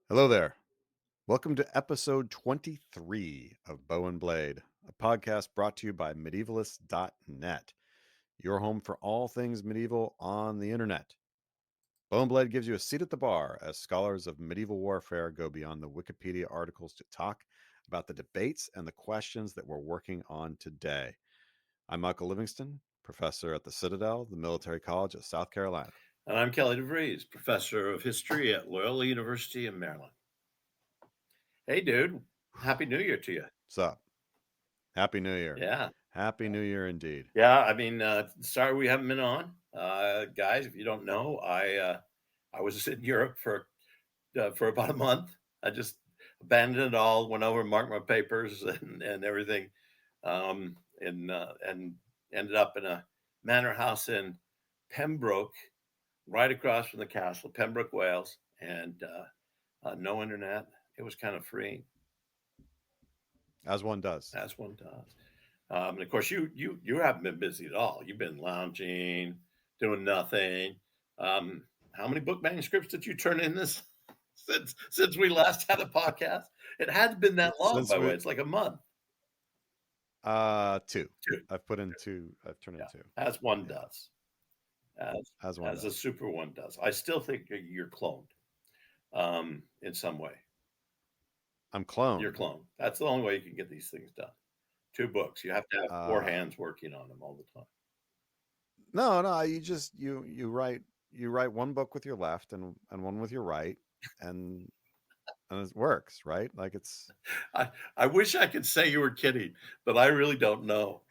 Hello there. Welcome to episode 23 of Bow and Blade, a podcast brought to you by medievalist.net, your home for all things medieval on the internet. Bow and Blade gives you a seat at the bar as scholars of medieval warfare go beyond the Wikipedia articles to talk about the debates and the questions that we're working on today. I'm Michael Livingston, professor at the Citadel, the military college of South Carolina. And I'm Kelly DeVries, professor of history at Loyola University in Maryland. Hey, dude. Happy New Year to you. What's up? Happy New Year. Yeah. Happy New Year indeed. Yeah. I mean, sorry we haven't been on. Guys, if you don't know, I was in Europe for about a month. I just abandoned it all, went over and marked my papers and everything, and ended up in a manor house in Pembroke, right across from the castle, Pembroke, Wales, and no internet. It was kind of freeing, As one does. as one does. And of course, you haven't been busy at all. You've been lounging, doing nothing. How many book manuscripts did you turn in this since we last had a podcast? It hadn't been that long, Since by the way. we It's like a month. two. Two. I've put in two. I've turned in Yeah, two. as one Yeah, does, as as one as a does. super one does. I still think you're cloned, in some way. I'm You're cloned. cloned. That's the only way you can get these things done. Two books. You have to have four Uh, hands working on them all the time. no. You write one book with your left and one with your right, and it works, right? Like it's I wish I could say you were kidding, but I really don't know.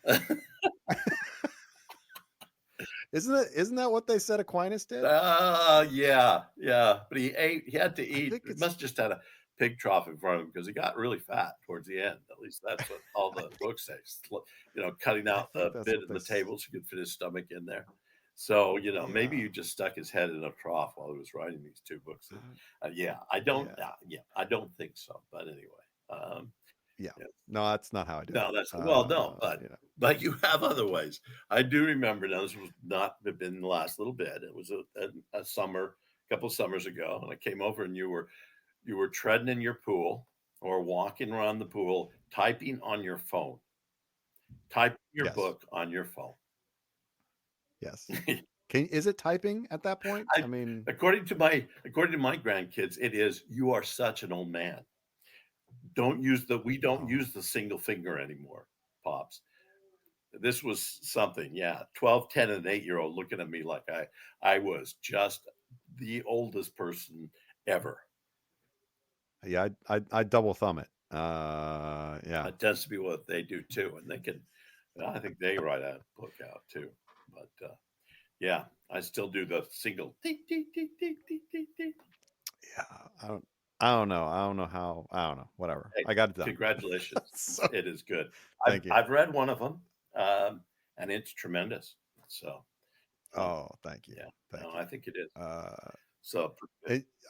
isn't that what they said Aquinas did? Yeah. But he had to I eat. think He it's must just had a pig trough in front of him because he got really fat towards the end. At least that's what all I the think books say. Cutting I out think the that's bit what in they the s- table so he could fit his stomach in there. So, maybe yeah. you just stuck his head in a trough while he was writing these two books. Yeah, Yeah. I don't think so. But anyway, um, Yeah. yeah. No, that's not how I did it. No, that's well, no, but You know. but you have other ways. I do remember now. This was not been the last little bit. It was a summer, a couple summers ago, and I came over and you were treading in your pool or walking around the pool, typing on your phone, typing your Yes. book on your phone. Yes. Is it typing at that point? I, I mean, according to my grandkids, it is. You are such an old man. We don't oh, use the single finger anymore, pops. This was something, yeah. 12, 10, and 8-year-old looking at me like I was just the oldest person ever. yeah, I double thumb it. Yeah. It tends to be what they do too, and I think they write a book out too. But yeah, I still do the single ding ding ding ding ding ding ding. Yeah, I don't know. I don't know how. I don't know. Whatever. Hey, I got it done. congratulations! So It is good. I've thank you. I've read one of them, and it's tremendous. So um, Oh, thank you. yeah, no, Thank you. I think it is. Uh, So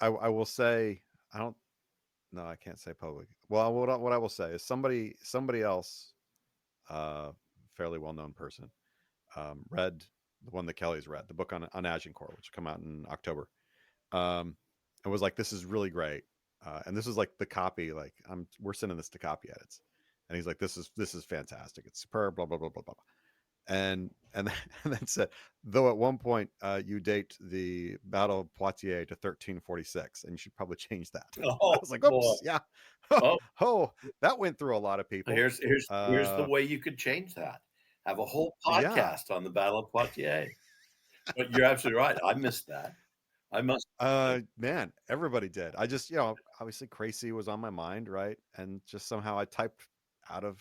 I will say I don't. No, I can't say public. Well, what I will say is somebody else, uh, fairly well known person, read the one that Kelly's read, the book on Agincourt, which will come out in October. Um, and was like, this is really great. And this is like the copy, like we're sending this to copy edits. And he's like, this is fantastic. It's superb, blah, blah, blah, blah, blah. And and then said, though at one point you date the Battle of Poitiers to 1346, and you should probably change that. I oh was like, boy, oops, yeah. oh Oh, that went through a lot of people. here's the way you could change that. Have a whole Yeah. podcast on the Battle of Poitiers. But you're absolutely right. I missed that. I must have. Man, everybody did. I just, obviously Crazy was on my mind, right? And just somehow I typed out of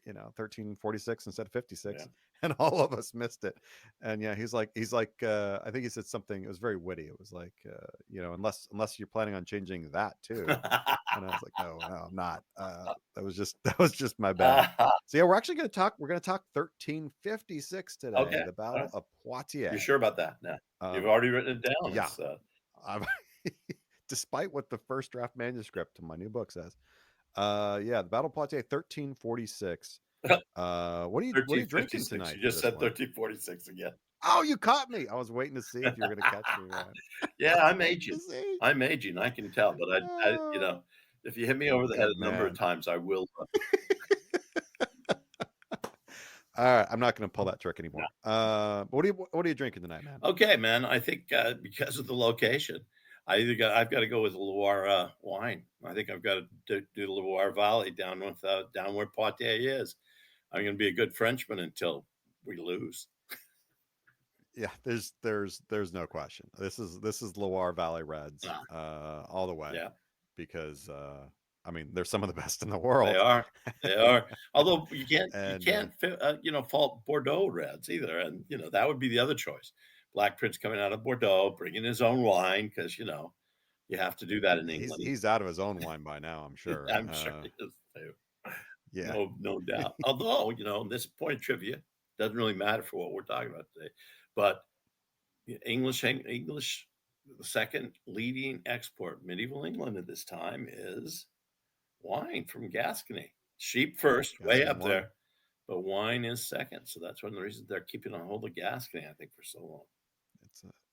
1346 instead of Yeah. 56, and all of us missed it. And yeah, he's like I think he said something, it was very witty. It was like, unless you're planning on changing that too. And I was like, no, I'm not. That was just my bad. So yeah, we're gonna talk 1356 today, Okay. the All Battle right. of You're Poitiers. sure about that? No. You've um already written it down. yeah. It's I'm despite what the first draft manuscript to my new book says. Yeah, the Battle of Poitiers, 1346. What are you drinking 1356. tonight You for just this said one? 1346 again. Oh, you caught me. I was waiting to see if you were gonna catch me, man. I Yeah, was I'm waiting to aging. see. I'm aging, I can tell, but Oh, if you hit me over the head good a number of man. times, I will, All right, I'm not gonna pull that trick no. anymore. What are you drinking tonight, man? Okay, man, I think, because of the location, I've gotta go with Loire, wine. I think I've gotta do the Loire Valley down where Poitiers is. I'm gonna be a good Frenchman until we lose. Yeah, there's no question. This is Loire Valley Reds, Ah, all the way, yeah. because I mean they're some of the best in the They world, are. They are. Although you and can't fault Bordeaux Reds either, and that would be the other choice. Black Prince coming out of Bordeaux, bringing his own wine because you have to do that in he's England. he's out of his own wine by now, I'm sure. I'm sure he is too. Yeah, No doubt. Although this point of trivia doesn't really matter for what we're talking about today, but English, the second leading export medieval England at this time is wine from Gascony. Sheep first, way Gascony up wine. there, but wine is second. So that's one of the reasons they're keeping a hold of Gascony, I think, for so long.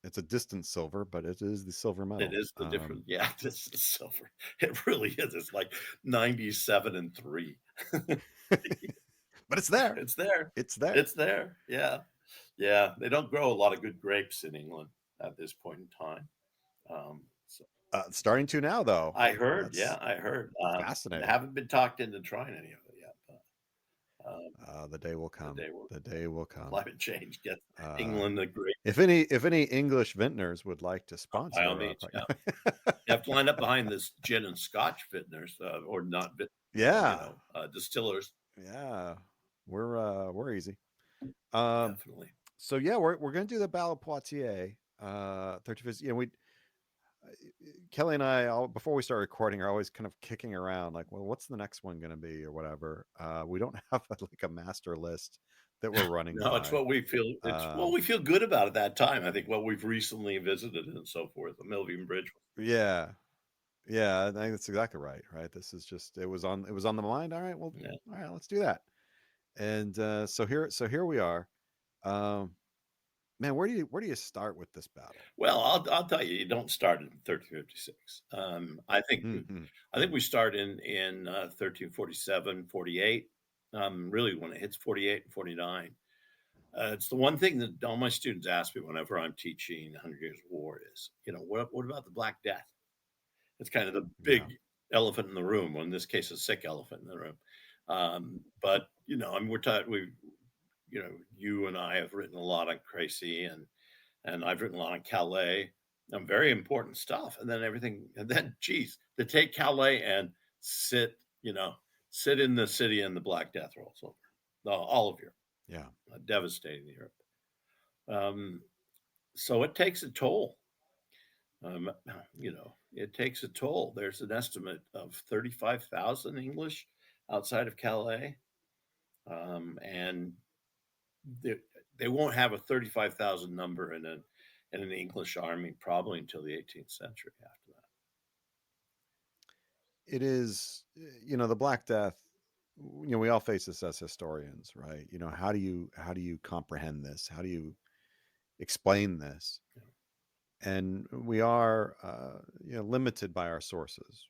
It's a distant silver, but it is the silver It medal. is the different, yeah, this is silver. It really is. It's like 97-3. But it's there. It's there. It's there. It's there. Yeah. Yeah. They don't grow a lot of good grapes in England at this point in time. So Starting to now, though. I heard, yeah, That's I heard. fascinating. Haven't been talked into trying any of it yet, but The day will the come. day will The day will come. climate change gets Uh, England a great if any English vintners would like to by all sponsor our means. Yeah. You have to line up behind this gin and scotch vintners, or not yeah, distillers. yeah, we're easy. Um, Definitely. so yeah, we're gonna do the Battle of Poitiers. 35th. We Kelly and I, all before we start recording, are always kind of kicking around, like, well, what's the next one going to be, or whatever. We don't have like a master list that we're running No, it's by. what we feel. It's what Um, we feel good about at that time. I think what we've recently visited and so forth. The Milvian Bridge. yeah, yeah, I think that's exactly right. Right, this is just it was on the mind. All right, well, Yeah. all right, let's do that. And so here we are. Um, man, where do you start with this battle? Well, I'll tell you, you don't start in 1356. I think we start in 1347, 48. Really, when it hits 48 and 49. It's the one thing that all my students ask me whenever I'm teaching 100 Years of War is, what about the Black Death? It's kind of the Yeah, big elephant in the room. Well, in this case, a sick elephant in the room. But I mean, we're talking. You and I have written a lot on Crecy, and I've written a lot on Calais. Very important stuff. And then everything. And then, geez, to take Calais and sit, sit in the city and the Black Death rolls over. All of Europe, yeah. devastating Europe. Um, so it takes a toll. Um, it takes a toll. There's an estimate of 35,000 English outside of Calais, and they, they won't have a 35,000 number in an English army probably until the 18th century after that. It is, the Black Death. We all face this as historians, right? How do you comprehend this? How do you explain this? And we are, limited by our sources.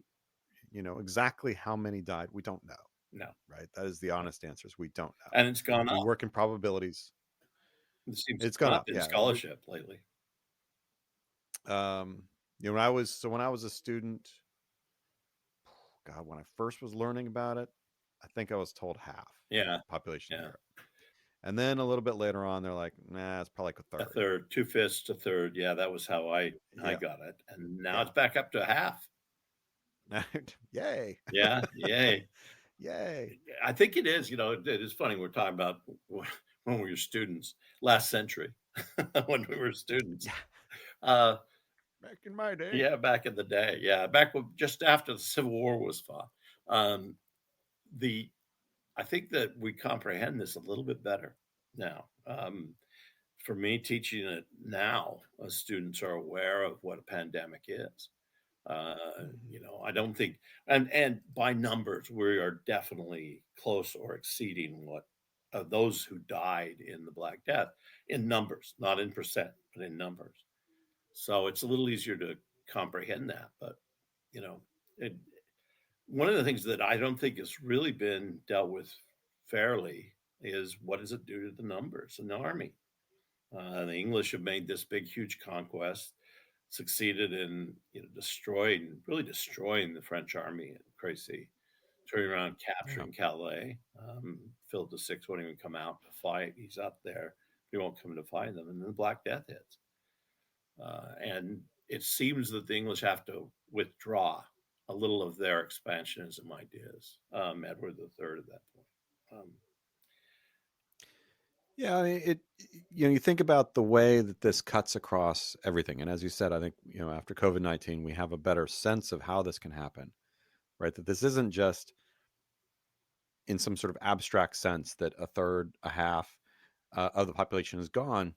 Exactly how many died, we don't know, No, right? That is the no. honest answers. We don't know. And it's gone We up. work in probabilities. It seems to It's have gone gone up up, in yeah. scholarship lately. Um, when I was a student, God, when I first was learning about it, I think I was told half Yeah, population of yeah. Europe. And then a little bit later on, they're like, nah, it's probably like a A third. third, two fifths, a third. Yeah, that was how I Yeah. got it. And now Yeah. it's back up to half. Yay. Yeah, yay. Yay. I think it is. It is funny. We're talking about when we were students last century, when we were students. Yeah. Uh, Back in my day. yeah, back in the day. Yeah, back just after the Civil War was fought. Um, the I think that we comprehend this a little bit better now. For me, teaching it now, students are aware of what a pandemic is. I don't think, and by numbers, we are definitely close or exceeding what those who died in the Black Death in numbers, not in percent, but in numbers. So it's a little easier to comprehend that. But you know, it, one of the things that I don't think has really been dealt with fairly is what does it do to the numbers in the army? The English have made this big, huge conquest, succeeded in really destroying the French army at Crecy, turning around, Yeah. capturing Calais. Philip VI won't even come out to fight. He's up there. He won't come to fight them. And then the Black Death hits. And it seems that the English have to withdraw a little of their expansionism ideas. Edward III at that point. Yeah, I mean, you think about the way that this cuts across everything, and as you said, I think after COVID-19, we have a better sense of how this can happen, right? That this isn't just in some sort of abstract sense that a third, a half of the population is gone.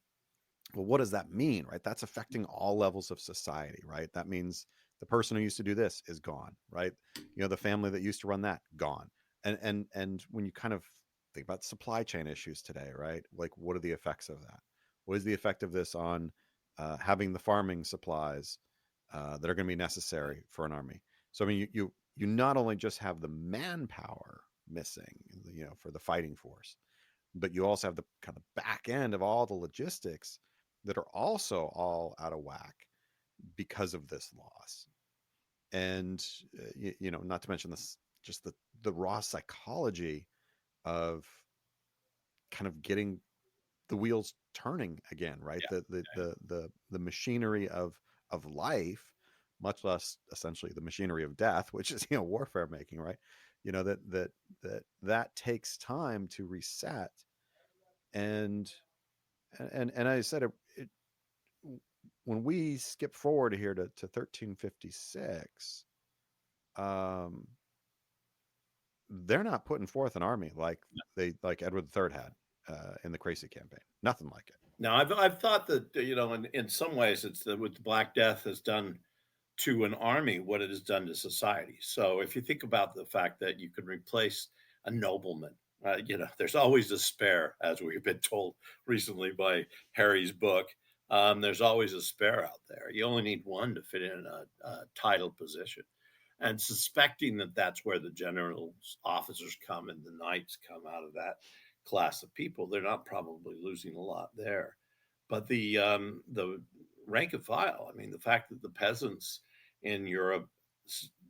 Well, what does that mean, right? That's affecting all levels of society, right? That means the person who used to do this is gone, right? The family that used to run that, gone. And when you kind of think about supply chain issues today, right? Like, what are the effects of that? What is the effect of this on having the farming supplies that are going to be necessary for an army? So I mean, you not only just have the manpower missing, for the fighting force, but you also have the kind of back end of all the logistics that are also all out of whack because of this loss. And not to mention this, just the raw psychology of kind of getting the wheels turning again, right? Yeah. The machinery of life, much less essentially the machinery of death, which is warfare making, right? That takes time to reset. And and and as I said, when we skip forward here to 1356, um, they're not putting forth an army like Edward III had in the Crecy campaign. Nothing like it. Now, I've thought that in some ways it's what the Black Death has done to an army what it has done to society. So if you think about the fact that you can replace a nobleman, there's always a spare, as we've been told recently by Harry's book. There's always a spare out there. You only need one to fit in a title position. And suspecting that that's where the generals, officers come and the knights come out of that class of people, they're not probably losing a lot there. But the rank and file, I mean, the fact that the peasants in Europe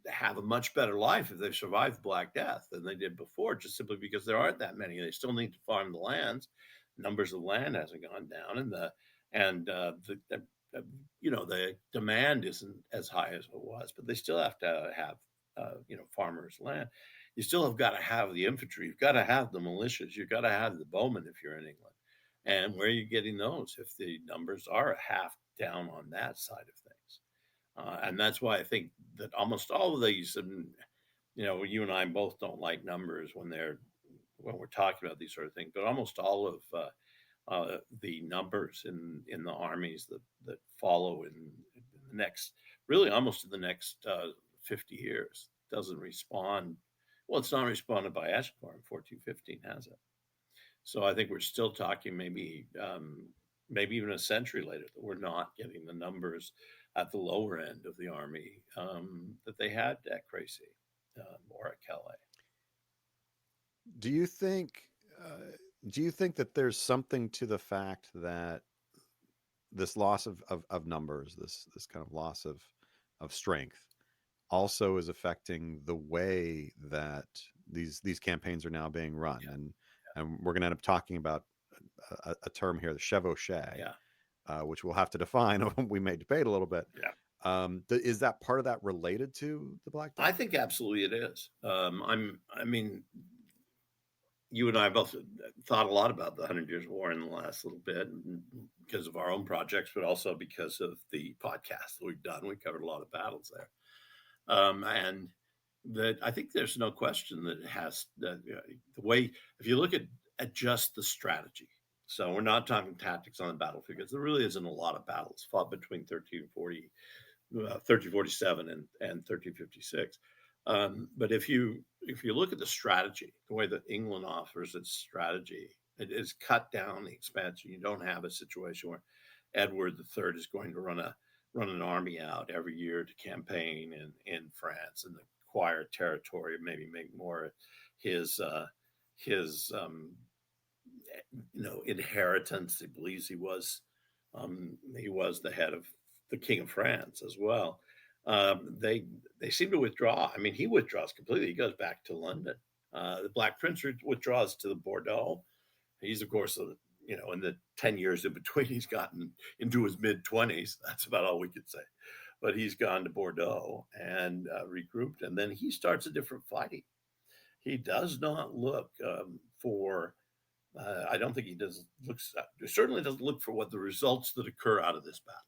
have a much better life if they've survived Black Death than they did before, just simply because there aren't that many. They still need to farm the lands. Numbers of land hasn't gone down, and the demand isn't as high as it was, but they still have to have farmers' land. You still have got to have the infantry. You've got to have the militias. You've got to have the bowmen if you're in England. And where are you getting those if the numbers are half down on that side of things? And that's why I think that almost all of these, and you and I both don't like numbers when we're talking about these sort of things, but almost all of the numbers in the armies that follow in the next, really almost in the next 50 years, doesn't respond. Well, it's not responded by Eshkar in 1415, has it? So I think we're still talking maybe even a century later that we're not getting the numbers at the lower end of the army that they had at Crecy or at Calais. Do you think? Uh, do you think that there's something to the fact that this loss of numbers, this kind of loss of strength, also is affecting the way that these campaigns are now being run? Yeah, And we're going to end up talking about a term here, the chevauchee, yeah, which we'll have to define. We may debate a little bit. yeah. Is that part of that related to the Black I Death? think absolutely it is. I mean, you and I both thought a lot about the Hundred Years' War in the last little bit because of our own projects, but also because of the podcast that we've done. We covered a lot of battles there, and that I think there's no question that it has the way. If you look at just the strategy, so we're not talking tactics on the battlefield because there really isn't a lot of battles fought between 1340 1347 and 1356. But if you look at the strategy, the way that England offers its strategy, it is cut down the expansion. You don't have a situation where Edward III is going to run an army out every year to campaign in France and acquire territory, maybe make more his inheritance. He believes he was the head of the King of France as well. They seem to withdraw. I mean, he withdraws completely. He goes back to London. The Black Prince withdraws to the Bordeaux. He's of course, in the 10 years in between, he's gotten into his mid-20s. That's about all we could say. But he's gone to Bordeaux and regrouped, and then he starts a different fighting. He does not look for I don't think he does looks certainly doesn't look for what the results that occur out of this battle.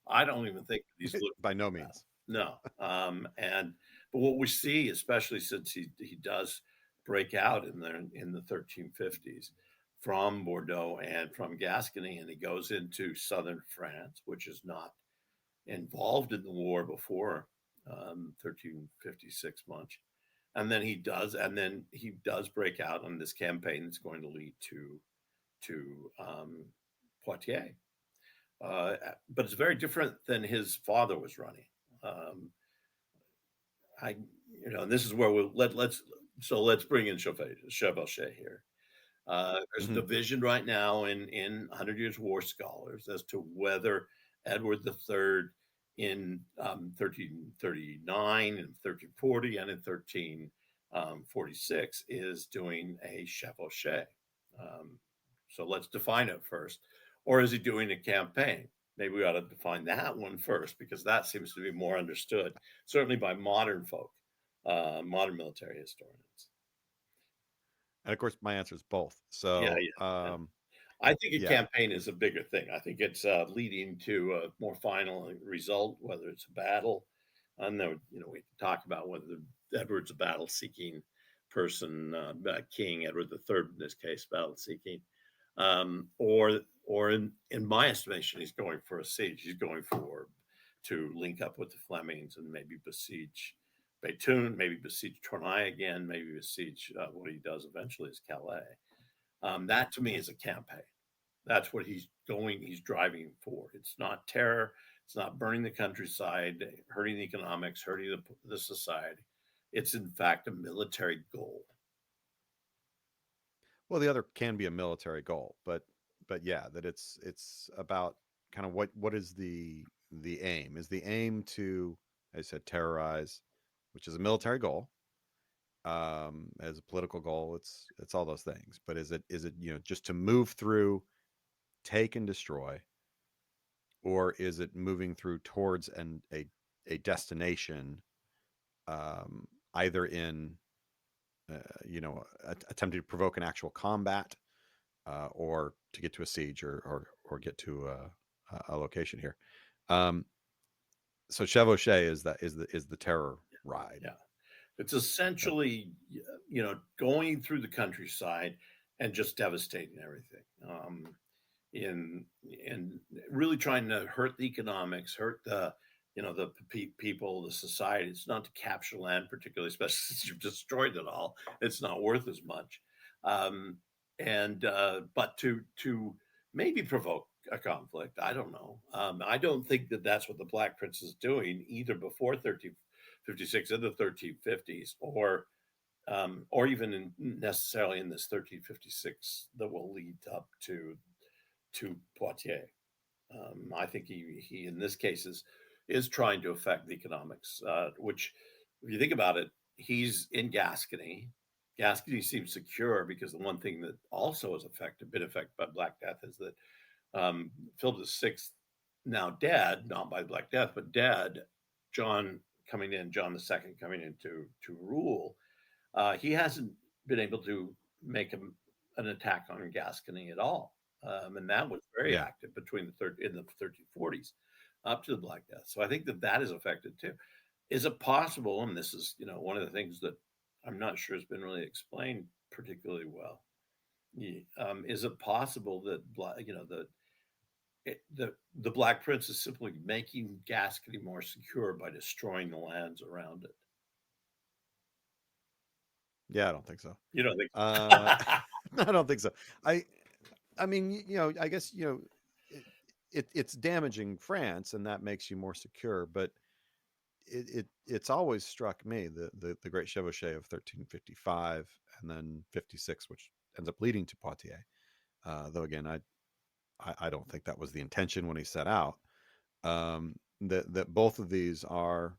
I don't even think that he's looking By no for that. means. No. And but what we see, especially since he does break out in the 1350s from Bordeaux and from Gascony, and he goes into southern France, which is not involved in the war before 1356 much. And then he does break out on this campaign that's going to lead to Poitiers. But it's very different than his father was running. Um, I, and this is where let's bring in Chevauché here. There's a Hmm. division right now in Hundred Years' War scholars as to whether Edward III in 1339 and 1340 and in 1346 is doing a chevauché. Um, so let's define it first. Or is he doing a campaign? Maybe we ought to define that one first because that seems to be more understood, certainly by modern folk, modern military historians. And of course, my answer is both. Yeah, So, yeah. I think a yeah. campaign is a bigger thing. I think it's leading to a more final result, whether it's a battle. And then, we can talk about whether Edward's a battle-seeking person, King Edward III in this case, battle-seeking, or in my estimation, he's going for a siege. He's going for to link up with the Flemings and maybe besiege Bethune, maybe besiege Tournai again, maybe besiege what he does eventually is Calais. That to me is a campaign. That's what he's driving for. It's not terror. It's not burning the countryside, hurting the economics, hurting the society. It's in fact a military goal. Well, the other can be a military goal, but yeah, that it's about kind of what is the aim? Is the aim to, as I said, terrorize, which is a military goal, as a political goal, it's all those things. But is it just to move through, take and destroy, or is it moving through towards a destination, either in attempting to provoke an actual combat, or to get to a siege, or get to a location here. Um, so chevauché is the terror ride. Yeah. It's Yep. essentially, going through the countryside and just devastating everything. In really trying to hurt the economics, hurt the people, the society. It's not to capture land, particularly, especially since you've destroyed it all. It's not worth as much. Um, and but to maybe provoke a conflict. I don't know. I don't think that that's what the Black Prince is doing either before 1356 in the 1350s, or even necessarily in this 1356 that will lead up to Poitiers. I think he in this case is trying to affect the economics, which, if you think about it, he's in Gascony. Gascony seems secure because the one thing that also has been affected by Black Death is that Philip VI, now dead, not by Black Death, but dead, John II coming in to rule, he hasn't been able to make an attack on Gascony at all, and that was very Yeah. active between in the 1340s up to the Black Death. So I think that is affected too. Is it possible? And this is one of the things that I'm not sure has been really explained particularly well. Is it possible that the Black Prince is simply making Gascony more secure by destroying the lands around it. Yeah, I don't think so. You know, they, Uh, I don't think so. I I mean, I guess it, it's damaging France, and that makes you more secure. But it's always struck me the Great Chevauchée of 1355 and then 56, which ends up leading to Poitiers. Though again, I don't think that was the intention when he set out. That both of these are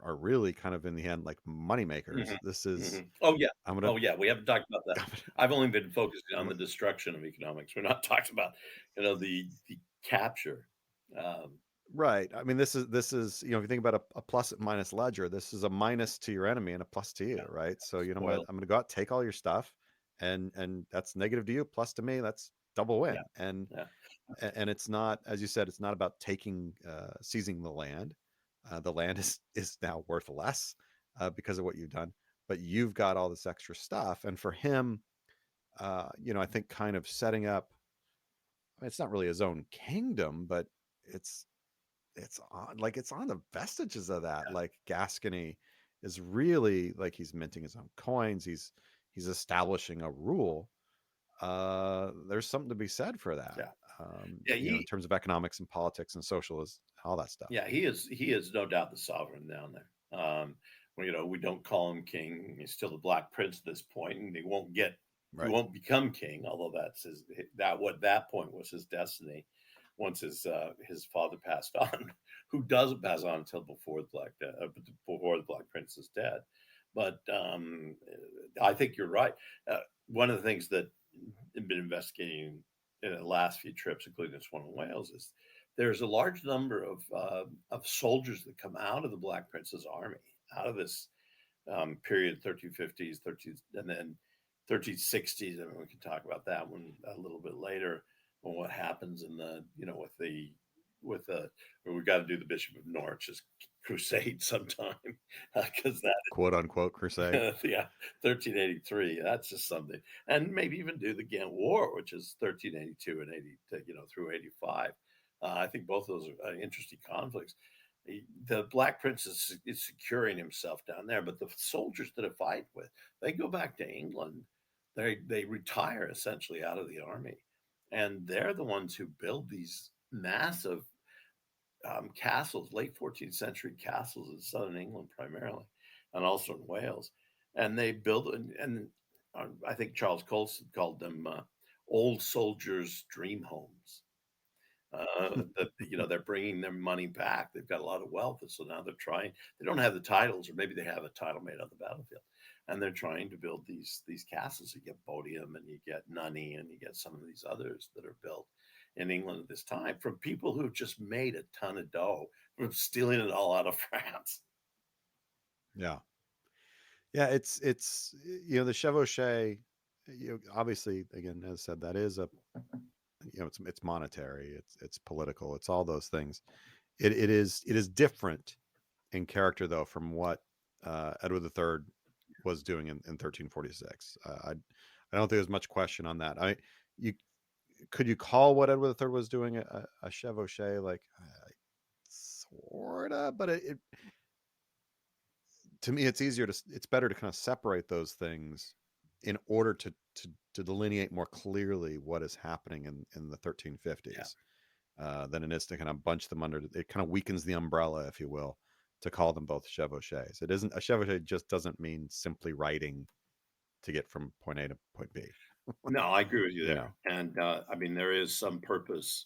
really kind of in the end like money makers. Mhm, This is mhm. Oh, yeah. I'm gonna Oh, yeah, we haven't talked about that. I'm I've only been focusing on gonna the destruction of economics. We're not talking about, the capture. Um, Right. I mean, this is if you think about a plus and minus ledger, this is a minus to your enemy and a plus to you, yeah, right? So you know what? spoil. I'm gonna go out, take all your stuff, and that's negative to you, plus to me, that's double Yeah, win. And yeah, and it's not, as you said, it's not about seizing the land. The land is now worth less because of what you've done, but you've got all this extra stuff. And for him, I think kind of setting up. It's not really his own kingdom, but it's it's on the vestiges of that. Like Gascony is really like he's minting his own coins. He's establishing a rule. There's something to be said for that. yeah. Yeah, In he terms of economics and politics and socialism, all that stuff. Yeah, he is no doubt the sovereign down there. Well, we don't call him king. He's still the Black Prince at this point, and he Right. won't become king. Although that's that point was his destiny. Once his father passed on, who doesn't pass on until before the Black Prince is dead. But I think you're right. One of the things that I've been investigating in the last few trips, including this one in Wales, is there's a large number of soldiers that come out of the Black Prince's army, out of this period, 1350s, 13, and then 1360s. I mean, we can talk about that one a little bit later. On what happens in the, with the, we got to do the Bishop of Norwich's crusade sometime because Quote unquote crusade. yeah, 1383. That's just something, and maybe even do the Ghent War, which is 1382 and 80, through 85. I think both of those are interesting conflicts. The Black Prince is securing himself down there, but the soldiers that I fight with, they go back to England. They retire essentially out of the army, and they're the ones who build these massive castles, late 14th century castles in southern England primarily, and also in Wales. And they build, and I think Charles Colson called them old soldiers' dream homes. That they're bringing their money back. They've got a lot of wealth, and so now they're trying. They don't have the titles, or maybe they have a title made on the battlefield, and they're trying to build these castles. You get Bodiam, and you get Nunney, and you get some of these others that are built in England at this time from people who've just made a ton of dough from stealing it all out of France. Yeah. Yeah. It's the chevauchee. Obviously, again, as I said, that is a it's monetary. It's political. It's all those things. It is different in character though from what Edward III was doing in 1346. I don't think there's much question on that. You could you call what Edward III was doing a chevauchée? Like sorta, but to me it's better to kind of separate those things in order to delineate more clearly what is happening in the Yeah. 1350s than it is to kind of bunch them under. It kind of weakens the umbrella, if you will, to call them both chevauchés. It isn't a chevauchée; just doesn't mean simply riding to get from point A to point B. No, I agree with you you there. know, And I mean, there is some purpose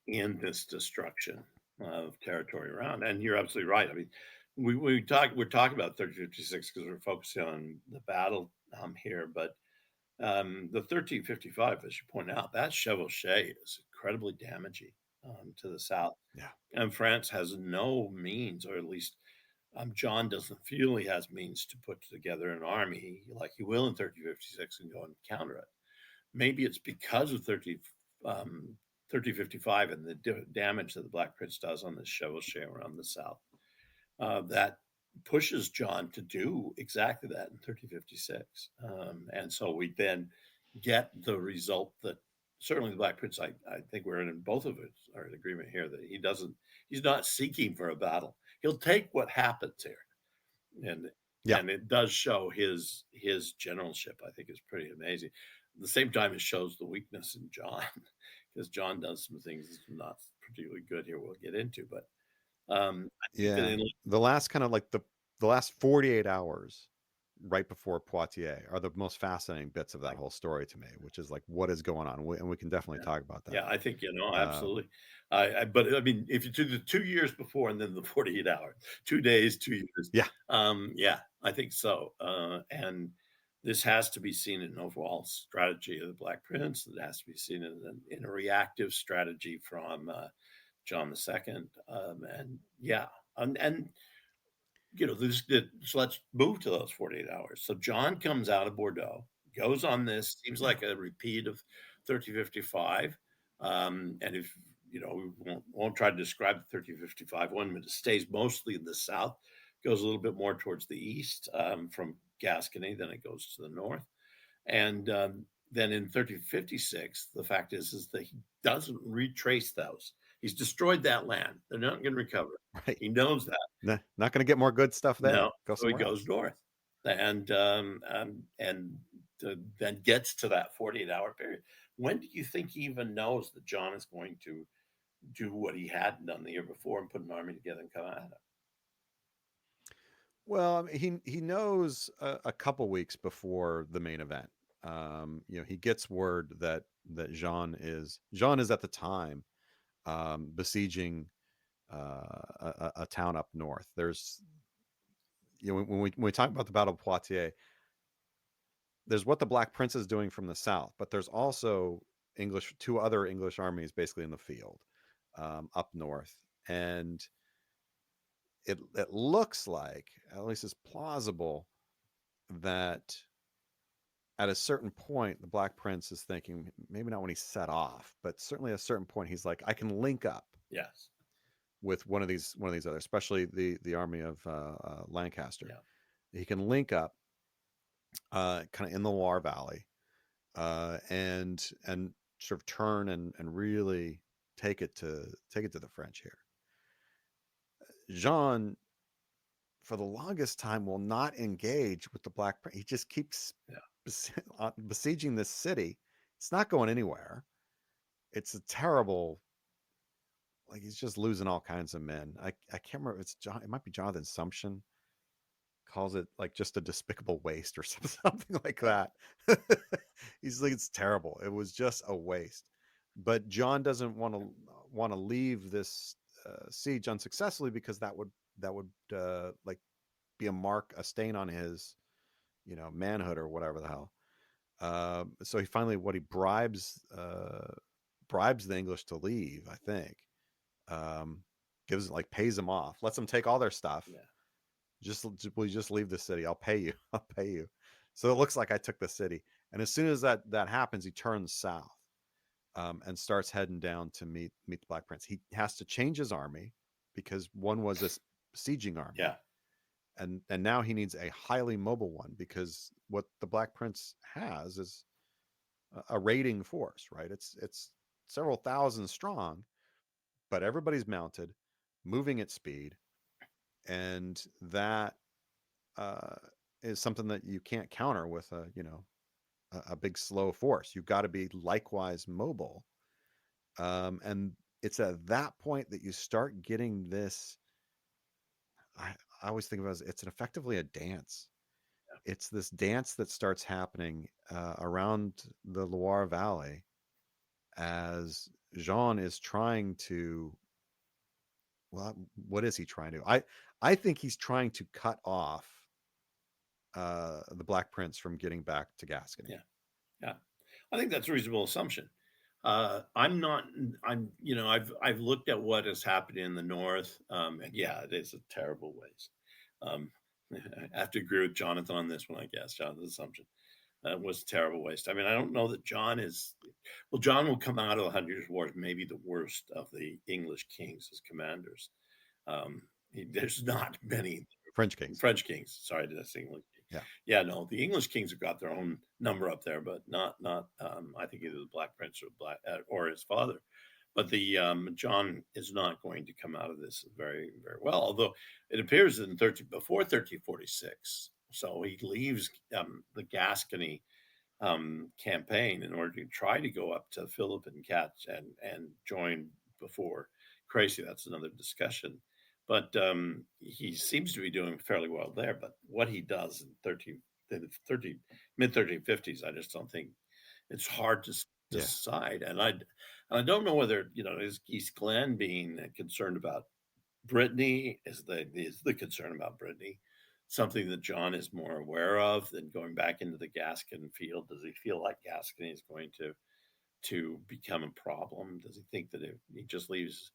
in this destruction of territory around. And you're absolutely right. I mean, we're talking about 1356 because we're focusing on the battle here, but the 1355, as you point out, that chevauchée is incredibly damaging to the south. yeah, And France has no means, or at least John doesn't feel he has means to put together an army like he will in 1356 and go and counter it. Maybe it's because of 1355 and the damage that the Black Prince does on the chevauchée around the south that pushes John to do exactly that in 1356. And so we then get the result that certainly the Black Prince, I think we're in both of us are in agreement here that he's not seeking for a battle. He'll take what happens here, and Yeah, it does show his generalship. I think is pretty amazing. At the same time, it shows the weakness in John because John does some things that's not particularly good here. We'll get into, but I think that yeah. in The last kind of like the last 48 hours right before Poitiers are the most fascinating bits of that like whole story to me, which is like what is going on, and we can definitely yeah. talk about that. Yeah, I think, Um, absolutely. But I mean, if you do the 2 years before and then the 48 hours, 2 days, 2 years, yeah, yeah, I think so. And this has to be seen in an overall strategy of the Black Prince. It has to be seen in a reactive strategy from John II. And yeah, and so let's move to those 48 hours. So John comes out of Bordeaux, goes on this, seems yeah, like a repeat of 3055. And if we won't try to describe the 3055 one, but it stays mostly in the south, goes a little bit more towards the east from Gascony, then it goes to the north. And then in 1356, the fact is that he doesn't retrace those. He's destroyed that land. They're not going to recover it. right. He knows that. Not going to get more good stuff No, there. Go so he somewhere goes else. north, and then gets to that 48-hour period. When do you think he even knows that John is going to do what he hadn't done the year before and put an army together and come at him? Well, I mean, he knows a couple weeks before the main event. He gets word that Jean is at the time besieging a town up north. There's when we talk about the Battle of Poitiers, there's what the Black Prince is doing from the south, but there's also two other English armies basically in the field up north, and it looks like, at least it's plausible, that at a certain point the Black Prince is thinking, maybe not when he set off, but certainly at a certain point he's like, I can link up Yes. with one of these other, especially the army of Lancaster. Yeah. He can link up kind of in the Loire Valley and sort of turn and really take it to the French here. Jean, for the longest time, will not engage with the Black Prince. He just keeps Yeah. besieging this city. It's not going anywhere. It's a terrible. Like he's just losing all kinds of men. I can't remember. It might be Jonathan Sumption calls it like just a despicable waste or something like that. He's like, it's terrible. It was just a waste. But John doesn't want to leave this siege unsuccessfully because that would like be a stain on his manhood or whatever the hell. So he bribes the English to leave. I think pays them off, lets them take all their stuff. Yeah. Will you just leave the city? I'll pay you. I'll pay you. So it looks like I took the city. And as soon as that happens, he turns south and starts heading down to meet the Black Prince. He has to change his army because one was a besieging army, Yeah. and now he needs a highly mobile one because what the Black Prince has is a raiding force. Right? It's several thousand strong, but everybody's mounted, moving at speed, and that uh, is something that you can't counter with a big slow force. You've got to be likewise mobile, and it's at that point that you start getting this. I always think of it as it's effectively a dance. It's this dance that starts happening around the Loire Valley as Jean is trying to. Well, what is he trying to? I think he's trying to cut off the Black Prince from getting back to Gascony. Yeah. Yeah. I think that's a reasonable assumption. I'm not. I've looked at what has happened in the north, and yeah, it is a terrible waste. Um, I have to agree with Jonathan on this one. I guess Jonathan's assumption was a terrible waste. I mean, I don't know that John is. Well, John will come out of the Hundred Years' War maybe the worst of the English kings as commanders. There's not many French kings. French kings. Sorry, did I say English? Yeah. Yeah, no, the English kings have got their own number up there, but not. I think either the Black Prince or or his father. But the John is not going to come out of this very very well. Although it appears in 1346, so he leaves the Gascony campaign in order to try to go up to Philip and catch and join before Crazy. That's another discussion. But he seems to be doing fairly well there. But what he does in 30 mid 1350s, I just don't think it's hard to Yeah. decide. And I don't know whether is East Glen being concerned about Brittany is the concern about Brittany something that John is more aware of than going back into the Gascon field? Does he feel like Gascony is going to become a problem? Does he think that if he just leaves,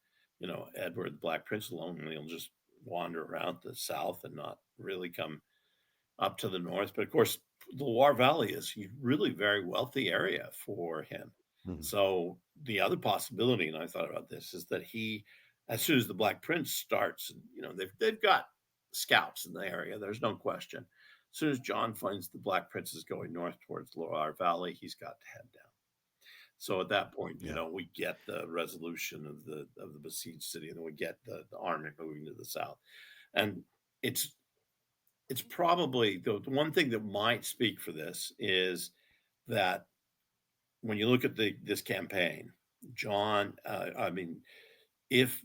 Edward the Black Prince alone, and he'll just wander around the south and not really come up to the north? But of course, the Loire Valley is a really very wealthy area for him. Mhm. So the other possibility, and I thought about this, is that as soon as the Black Prince starts, they've got scouts in the area. There's no question. As soon as John finds the Black Prince is going north towards Loire Valley, he's got to head down. So at that point, Yeah. we get the resolution of the besieged city, and then we get the army moving to the south. And it's it's probably the one thing that might speak for this is that when you look at this campaign, John, I mean, if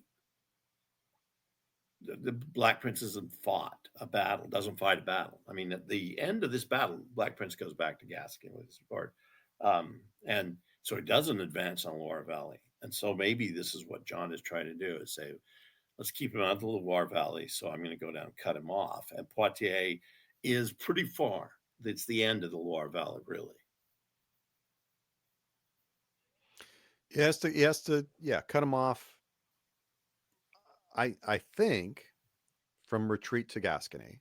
the Black Prince hasn't fought a battle, doesn't fight a battle. I mean, at the end of this battle, Black Prince goes back to Gascony with his support, and so he doesn't advance on Loire Valley. And so maybe this is what John is trying to do: is say, let's keep him out of the Loire Valley. So I'm going to go down, and cut him off. And Poitiers is pretty far. It's the end of the Loire Valley, really. He has to yeah, cut him off. I think from retreat to Gascony,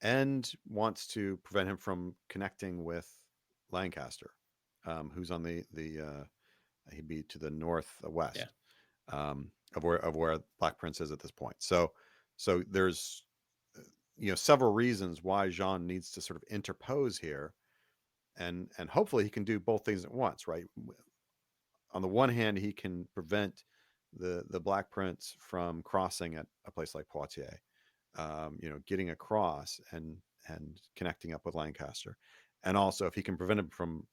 and wants to prevent him from connecting with Lancaster, who's on the he'd be to the Yeah. northwest of where Black Prince is at this point. So there's several reasons why Jean needs to sort of interpose here, and hopefully he can do both things at once, right? On the one hand, he can prevent the Black Prince from crossing at a place like Poitiers, getting across and connecting up with Lancaster, and also if he can prevent him from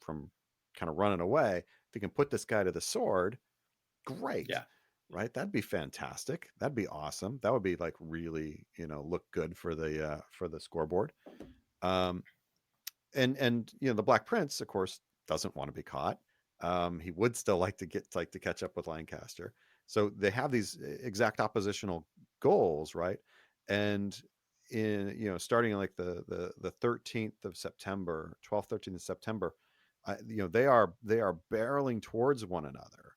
kind of running away, if he can put this guy to the sword, great, Yeah. right? That'd be fantastic. That'd be awesome. That would be like really look good for the scoreboard. Um, and the Black Prince, of course, doesn't want to be caught. He would still like to catch up with Lancaster. So they have these exact oppositional goals, right? And in starting like the 13th of September, 12th, 13th of September, they are barreling towards one another.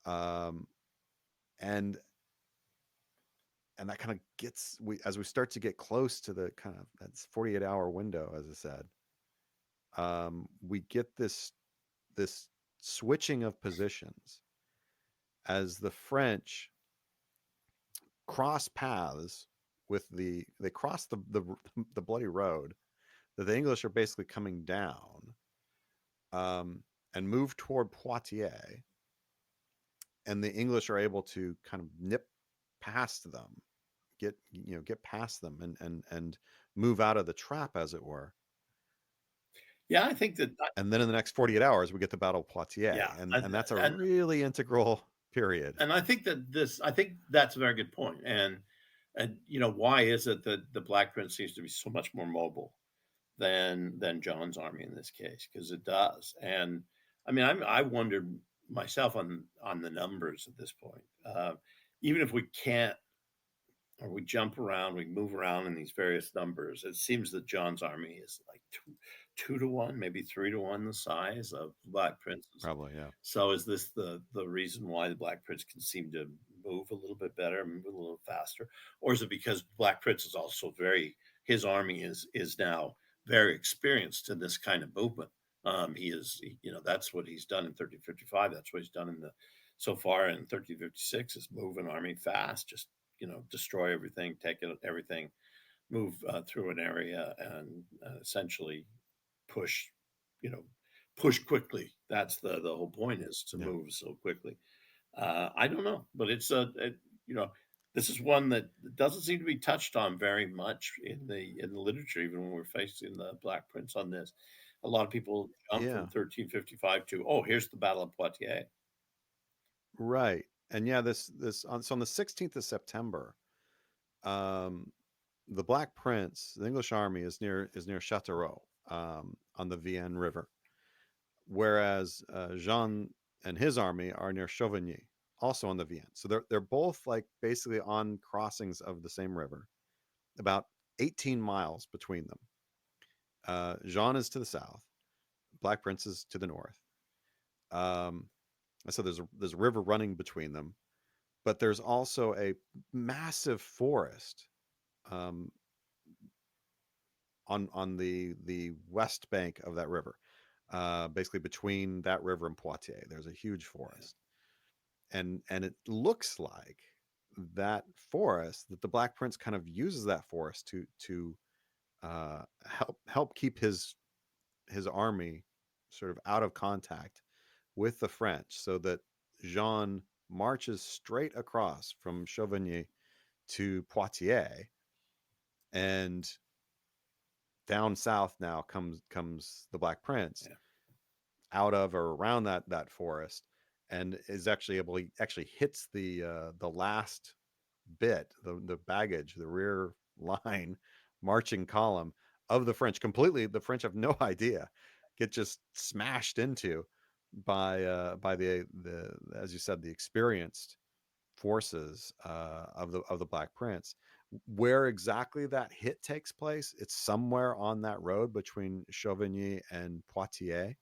Um, and that kind of gets as we start to get close to the kind of that's 48-hour window, as I said. We get this switching of positions as the French cross paths they cross the bloody road that the English are basically coming down, and move toward Poitiers, and the English are able to kind of nip past them, get past them, and move out of the trap, as it were. Yeah, I think that. And then in the next 48 hours, we get the Battle of Yeah, Poitiers, and that's a and really integral period. and I think that's a very good point. And why is it that the Black Prince seems to be so much more mobile than John's army in this case? Because it does. And I mean, I wondered myself on the numbers at this point. Even if we can't, or we jump around, we move around in these various numbers, it seems that John's army is like two to one, maybe 3 to 1 the size of Black Prince's. Probably, yeah. So is this the reason why the Black Prince can seem to move a little bit better, move a little faster, or is it because Black Prince is also his army is now very experienced in this kind of movement? That's what he's done in 1355. That's what he's done so far in 1356 is move an army fast, just destroy everything, take it everything. move through an area and essentially push, you know, push quickly. That's the whole point, is to Yeah. move so quickly. I don't know, but you know, this is one that doesn't seem to be touched on very much in the literature, even when we're facing the Black Prince on this. A lot of people jump from Yeah. 1355 to, oh, here's the Battle of Poitiers. Right. And yeah, this on so on the 16th of September, um, the Black Prince, the English army is near Châteauroux, on the Vienne River, whereas Jean and his army are near Chauvigny, also on the Vienne. So they're both like basically on crossings of the same river, about 18 miles between them. Jean is to the south, Black Prince is to the north. Um, so there's a river running between them, but there's also a massive forest, um, on the west bank of that river. Basically between that river and Poitiers, there's a huge Yeah, forest, and it looks like that the Black Prince kind of uses that forest to help keep his army sort of out of contact with the French, so that Jean marches straight across from Chauvigny to Poitiers, and down south now comes the Black Prince yeah, out of or around that forest, and is actually able he actually hits the last bit, the baggage, the rear line marching column of the French completely. The French have no idea, get just smashed into by the as you said, the experienced forces of the Black Prince. Where exactly that hit takes place, it's somewhere on that road between Chauvigny and Poitiers.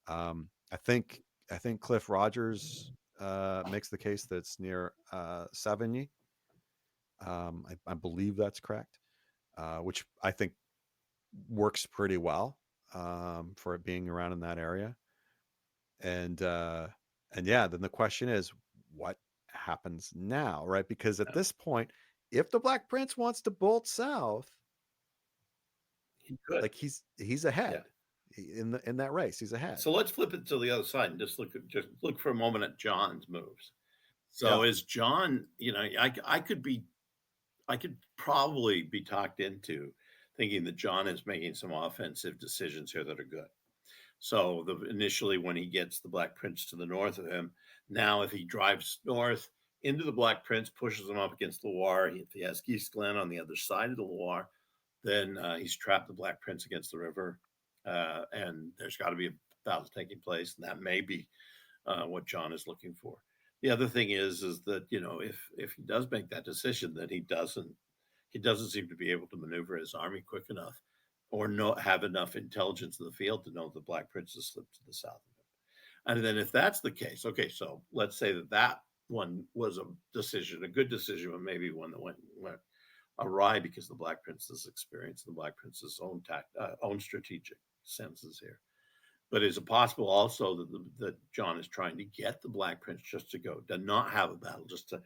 I think Cliff Rogers makes the case that it's near Savigny. I believe that's correct, which I think works pretty well, for it being around in that area. And and yeah, then the question is, what happens now, right? Because at yeah. this point, if the Black Prince wants to bolt south, He could. like he's Yeah. ahead in that race. He's ahead. So let's flip it to the other side and just look for a moment at John's moves. Yeah. So is John, I could probably be talked into thinking that John is making some offensive decisions here that are good. So initially, when he gets the Black Prince to the north of him, now if he drives north into the Black Prince, pushes him up against Loire, if he has East Glen on the other side of the Loire, then he's trapped the Black Prince against the river, and there's got to be a battle taking place, and that may be what John is looking for. The other thing is that if he does make that decision, then he doesn't seem to be able to maneuver his army quick enough, or not have enough intelligence in the field to know the Black Prince has slipped to the south of him. And then if that's the case, okay, so let's say that one was a decision, a good decision, but maybe one that went awry because the Black Prince's experience, the Black Prince's own strategic senses here. But is it possible also that John is trying to get the Black Prince just to go, to not have a battle, just to,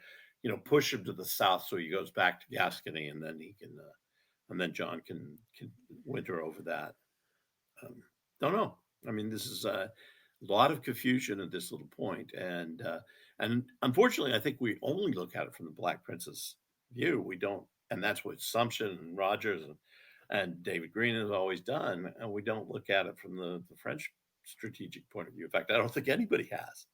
push him to the south so he goes back to Gascony, and then and then John can winter over that. Um, don't know. I mean, this is a lot of confusion at this little point, and unfortunately, I think we only look at it from the Black Prince's view. We don't, and that's what Sumption and Rogers and David Green has always done, and we don't look at it from the French strategic point of view. In fact, I don't think anybody has.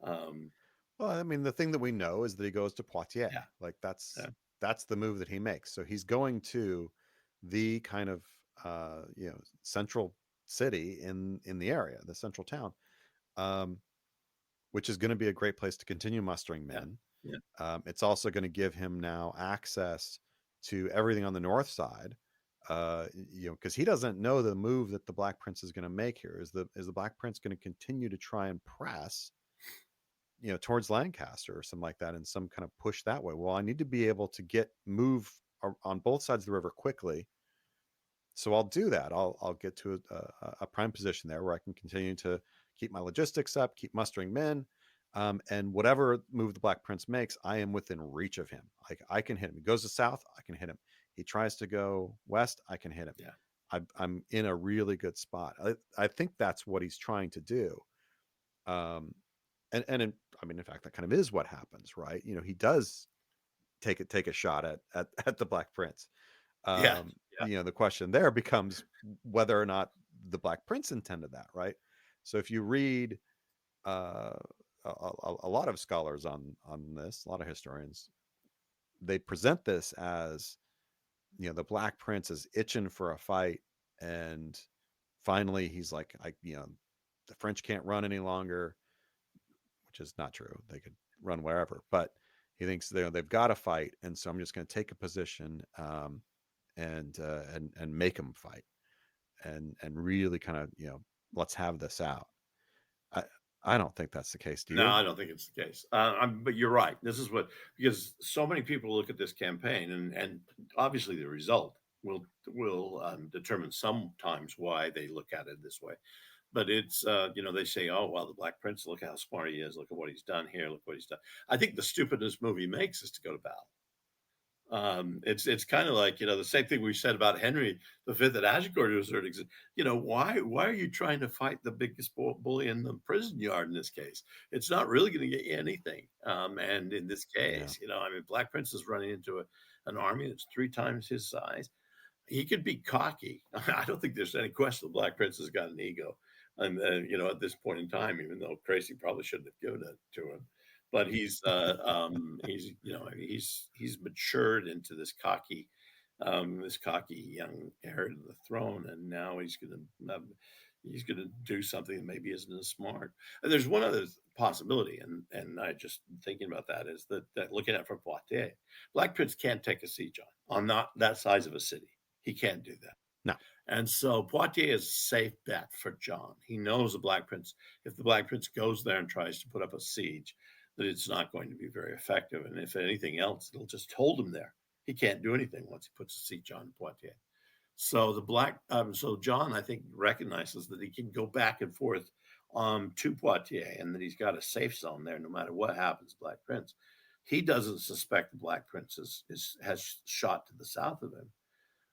Um, Well, I mean, the thing that we know is that he goes to Poitiers. yeah, Like yeah, that's the move that he makes. So he's going to the kind of central city in the area, the central town, um, which is going to be a great place to continue mustering yeah, men. yeah, It's also going to give him now access to everything on the north side. Because he doesn't know the move that the Black Prince is going to make here. Is the Black Prince going to continue to try and press, towards Lancaster or something like that, and some kind of push that way? Well, I need to be able to move on both sides of the river quickly. So I'll do that. I'll get to a prime position there where I can continue to keep my logistics up, keep mustering men, and whatever move the Black Prince makes, I am within reach of him. Like I can hit him. He goes to south, I can hit him. He tries to go west, I can hit him. Yeah. I'm in a really good spot. I think that's what he's trying to do. Um, and I mean, in fact, that kind of is what happens, right? He does take a shot at the Black Prince. Yeah. Yeah. The question there becomes whether or not the Black Prince intended that, right? So if you read uh, a lot of scholars on this, a lot of historians, they present this as the Black Prince is itching for a fight, and finally he's like, the French can't run any longer, which is not true. They could run wherever, but he thinks they've got to fight, and so I'm just going to take a position, and make them fight, and really kind of let's have this out. I I don't think that's the case. Do No, you? I don't think it's the case. But you're right. This is what because so many people look at this campaign, and obviously the result will determine sometimes why they look at it this way. But it's they say, oh well, the Black Prince, look how smart he is, look at what he's done here, look what he's done. I think the stupidest movie makes is to go to battle. It's kind of like the same thing we said about Henry V at Agincourt to a certain extent. Why are you trying to fight the biggest bully in the prison yard in this case? It's not really going to get you anything. And in this Yeah. case, I mean, Black Prince is running into an army that's 3 times his size. He could be cocky. I don't think there's any question the Black Prince has got an ego, and at this point in time, even though Tracy probably shouldn't have given it to him, but he's he's matured into this cocky young heir to the throne, and now he's gonna do something that maybe isn't as smart. And there's one other possibility, and I just thinking about that is that looking at it from Poitiers, Black Prince can't take a siege on not that size of a city. He can't do that. No. And so Poitiers is a safe bet for John. He knows the Black Prince, if the Black Prince goes there and tries to put up a siege, that it's not going to be very effective. And if anything else, it'll just hold him there. He can't do anything once he puts a siege on Poitiers. So John, I think, recognizes that he can go back and forth to Poitiers, and that he's got a safe zone there no matter what happens. Black Prince, he doesn't suspect the Black Prince has shot to the south of him,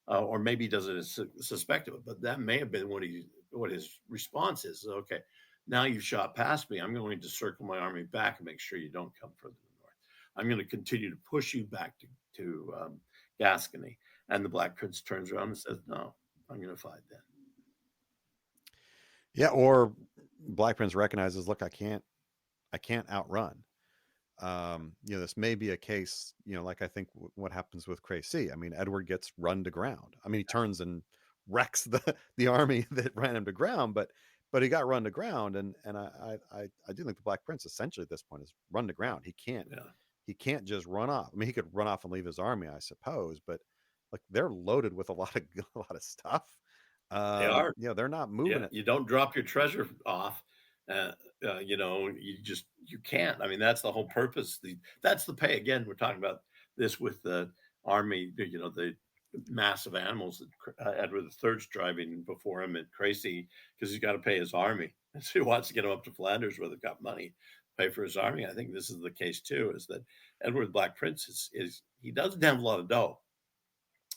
or maybe he doesn't suspect of it, but that may have been what his response is. Okay, now you've shot past me. I'm going to circle my army back and make sure you don't come further to the north. I'm going to continue to push you back to Gascony. And the Black Prince turns around and says, "No, I'm going to fight then." Yeah, or Black Prince recognizes, look, I can't outrun. This may be a case, like I think what happens with Crecy. I mean, Edward gets run to ground. I mean, he turns and wrecks the army that ran him to ground, but he got run to ground, and I do think the Black Prince essentially at this point is run to ground. Yeah, He can't just run off. I mean, he could run off and leave his army, I suppose, but like they're loaded with a lot of a lot of stuff. they are. They're not moving Yeah, it. you don't drop your treasure off. Uh, you can't. I mean, that's the whole purpose. That's the pay. Again, we're talking about this with the army. The massive animals that Edward III's driving before him at Crecy because he's got to pay his army, and so he wants to get them up to Flanders where they've got money to pay for his army. I think this is the case too. Is that Edward the Black Prince is he doesn't have a lot of dough,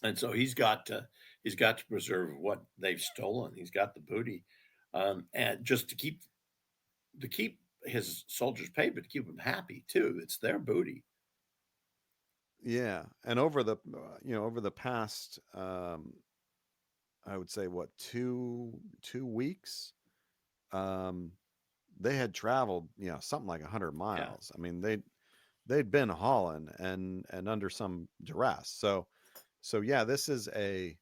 and so he's got to preserve what they've stolen. He's got the booty, and just to keep his soldiers paid, but to keep them happy too. It's their booty. Yeah, and over the past, I would say what, 2 weeks, um, they had traveled something like 100 Yeah, miles. I mean, they'd been hauling and under some duress. So yeah, this is a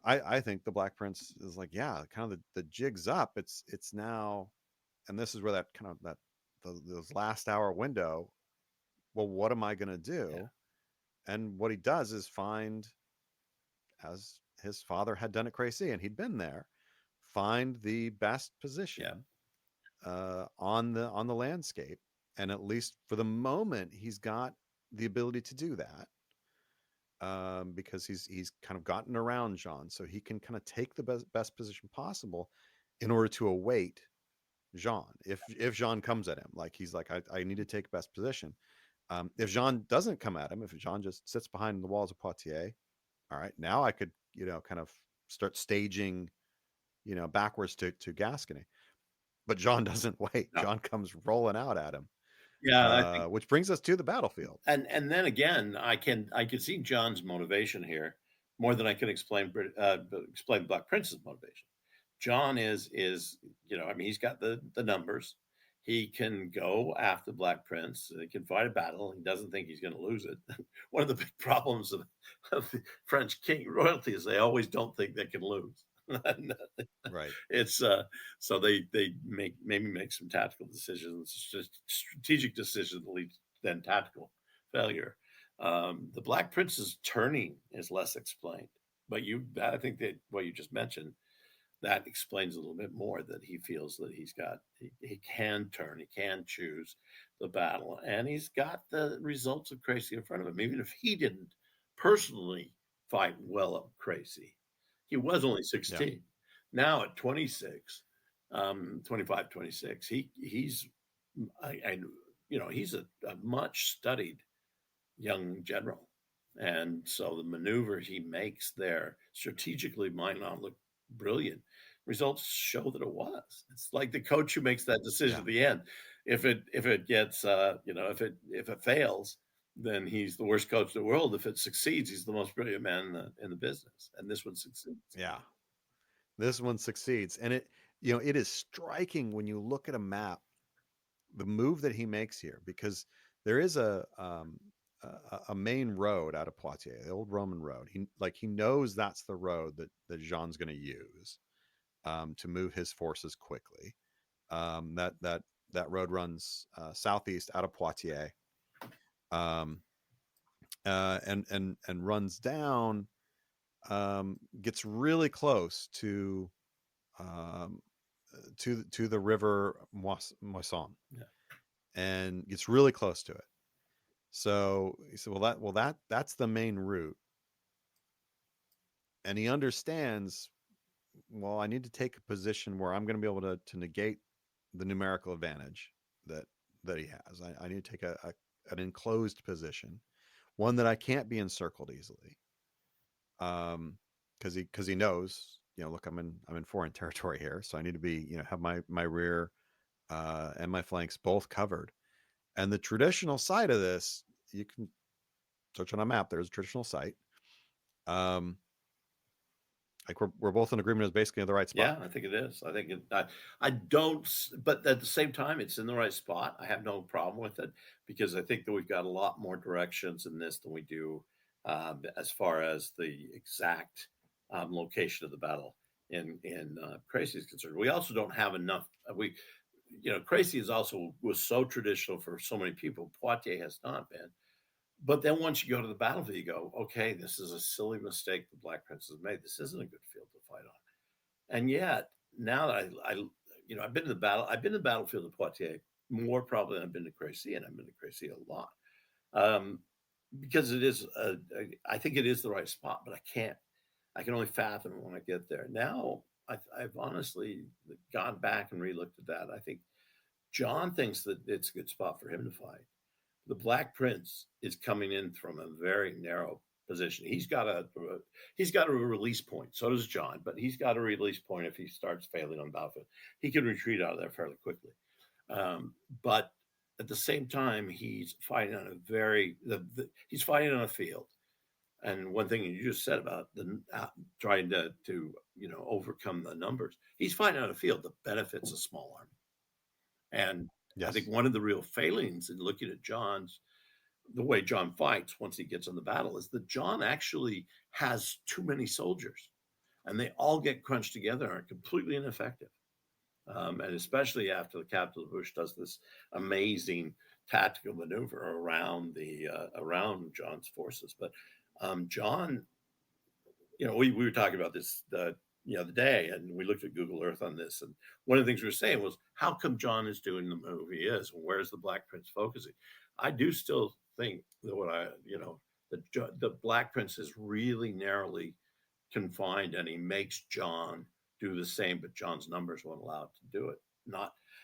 I think the Black Prince is like, yeah, kind of the jig's up. It's now, and this is where that kind of that those last hour window. Well, what am I going to yeah, do? And what he does is find, as his father had done at Crecy, and he'd been there, find the best yeah, position on the landscape, and at least for the moment, he's got the ability to do that, because he's kind of gotten around Jean, so he can kind of take the best position possible in order to await Jean. If Jean comes at him, like he's like, I need to take best position. If Jean doesn't come at him, if Jean just sits behind the walls of Poitiers, all right, now I could, kind of start staging, backwards to Gascony. But John doesn't wait. No. John comes rolling out at him, Yeah, I think, which brings us to the battlefield. and then again, I can see John's motivation here more than I can explain Black Prince's motivation. John is I mean, he's got the numbers. He can go after Black Prince. He can fight a battle. He doesn't think he's going to lose it. One of the big problems of the French king royalty is they always don't think they can lose. Right. It's so they maybe make some tactical decisions, just strategic decisions that lead then tactical failure. The Black Prince's turning is less explained, but I think that what you just mentioned that explains a little bit more that he feels that he can turn, he can choose the battle, and he's got the results of Crecy in front of him. Even if he didn't personally fight well up Crecy, he was only Yeah. 16. Now at 26, 25, 26, he's I he's a much studied young general. And so the maneuver he makes there strategically might not look brilliant. Results show that it was. It's like the coach who makes that decision Yeah. at the end. If it gets if it fails, then he's the worst coach in the world. If it succeeds, he's the most brilliant man in the business. And this one succeeds. Yeah. This one succeeds. And it is striking when you look at a map, the move that he makes here, because there is a main road out of Poitiers, the old Roman road. He knows that's the road that Jean's going to use to move his forces quickly. That road runs southeast out of Poitiers, um, and runs down, gets really close um, to the river Moisson, Yeah. and gets really close to it. So he said, that's the main route, and he understands. Well, I need to take a position where I'm going to be able to negate the numerical advantage that he has. I need to take an enclosed position, one that I can't be encircled easily. Because he knows, look, I'm in foreign territory here, so I need to be, have my rear and my flanks both covered. And the traditional site of this, you can search on a map. There's a traditional site. Like we're both in agreement, is basically in the right spot. Yeah, I think it is. I think I don't, but at the same time, it's in the right spot. I have no problem with it because I think that we've got a lot more directions in this than we do as far as the exact location of the battle in Crecy is concerned. We also don't have enough. Crecy is also was so traditional for so many people. Poitiers has not been. But then once you go to the battlefield, you go, okay, this is a silly mistake the Black Prince has made. This isn't a good field to fight on. And yet, now that I've been to the battle, I've been to the battlefield of Poitiers more probably than I've been to Crecy, and I've been to Crecy a lot, because it is. I think it is the right spot, but I can't. I can only fathom it when I get there. Now, I've honestly gone back and re-looked at that. I think John thinks that it's a good spot for him to fight. The Black Prince is coming in from a very narrow position. He's got a release point. So does John, but he's got a release point if he starts failing on battlefield. He can retreat out of there fairly quickly. But at the same time, he's fighting on he's fighting on a field. And one thing you just said about trying to overcome the numbers, he's fighting on a field that benefits a small army. And I think Yes. one of the real failings in looking at the way John fights once he gets on the battle is that John actually has too many soldiers and they all get crunched together and are completely ineffective. And especially after the capital of Bush does this amazing tactical maneuver around John's forces. But John, we were talking about this the day, and we looked at Google Earth on this, and one of the things we were saying was, how come John is doing the move he is, and where's the Black Prince focusing? I do still think that the Black Prince is really narrowly confined, and he makes John do the same, but John's numbers won't allow it to do it.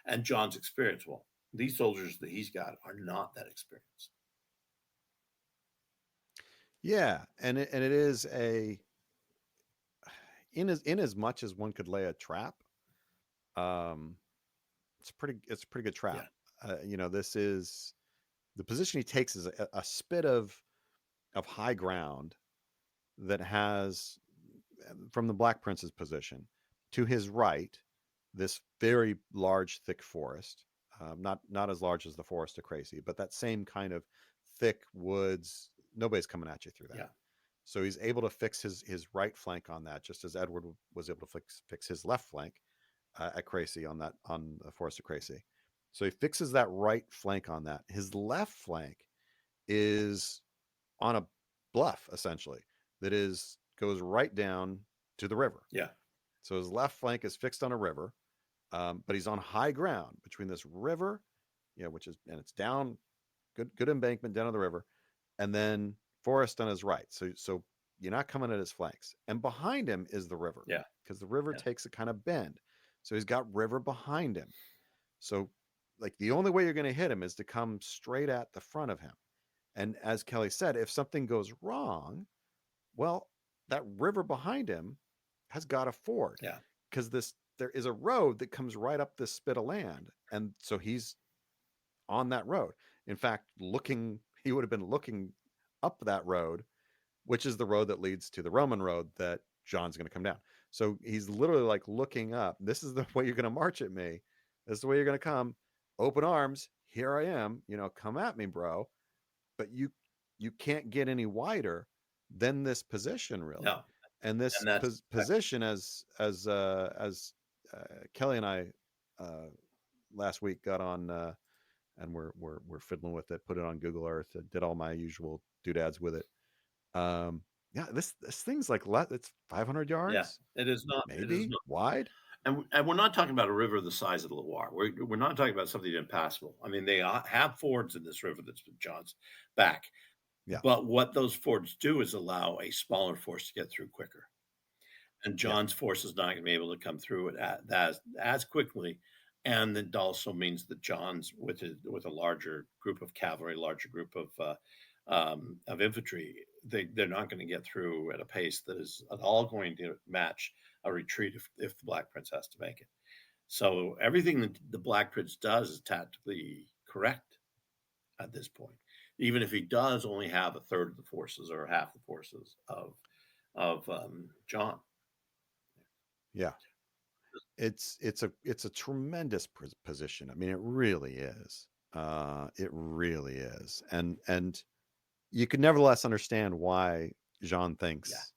And John's experience won't. These soldiers that he's got are not that experienced. Yeah, and it is a in as much as one could lay a trap. Um, it's a pretty good trap. Yeah, This is the position he takes is a spit of high ground that has from the Black Prince's position to his right this very large, thick forest. Not as large as the forest of Crazy, but that same kind of thick woods. Nobody's coming at you through that. yeah, So he's able to fix his right flank on that, just as Edward was able to fix his left flank at Crazy on the Forest of Crazy. So he fixes that right flank on that. His left flank is on a bluff essentially that is goes right down to the river. yeah, So his left flank is fixed on a river, but he's on high ground between this river, which is and it's down good embankment down to the river, and then forest on his right. So you're not coming at his flanks, and behind him is the river yeah, because the river yeah, takes a kind of bend. So he's got river behind him. So like the only way you're going to hit him is to come straight at the front of him. And as Kelly said, if something goes wrong, well, that river behind him has got a ford yeah, because this there is a road that comes right up this spit of land, and so he's on that road. In fact, he would have been looking up that road, which is the road that leads to the Roman road that John's going to come down. So he's literally like looking up. This is the way you're going to march at me. This is the way you're going to come. Open arms. Here I am. Come at me, bro. But you can't get any wider than this position, really. no, And this and that's position, as Kelly and I last week got on, and we're fiddling with it. Put it on Google Earth. Did all my usual doodads with it. Yeah, this thing's like it's 500 yeah, yards, it is maybe not, wide. and we're not talking about a river the size of the Loire. We're not talking about something impassable. I mean, they have fords in this river that's been John's back, Yeah, but what those fords do is allow a smaller force to get through quicker. And yeah, John's force is not going to be able to come through it as quickly. And it also means that John's with a larger group of cavalry, larger group of infantry, they're not going to get through at a pace that is at all going to match a retreat if the Black Prince has to make it. So everything that the Black Prince does is tactically correct at this point, even if he does only have a third of the forces or half the forces of John. yeah. It's a tremendous position. I mean, it really is. It really is. And you can nevertheless understand why Jean Yeah. thinks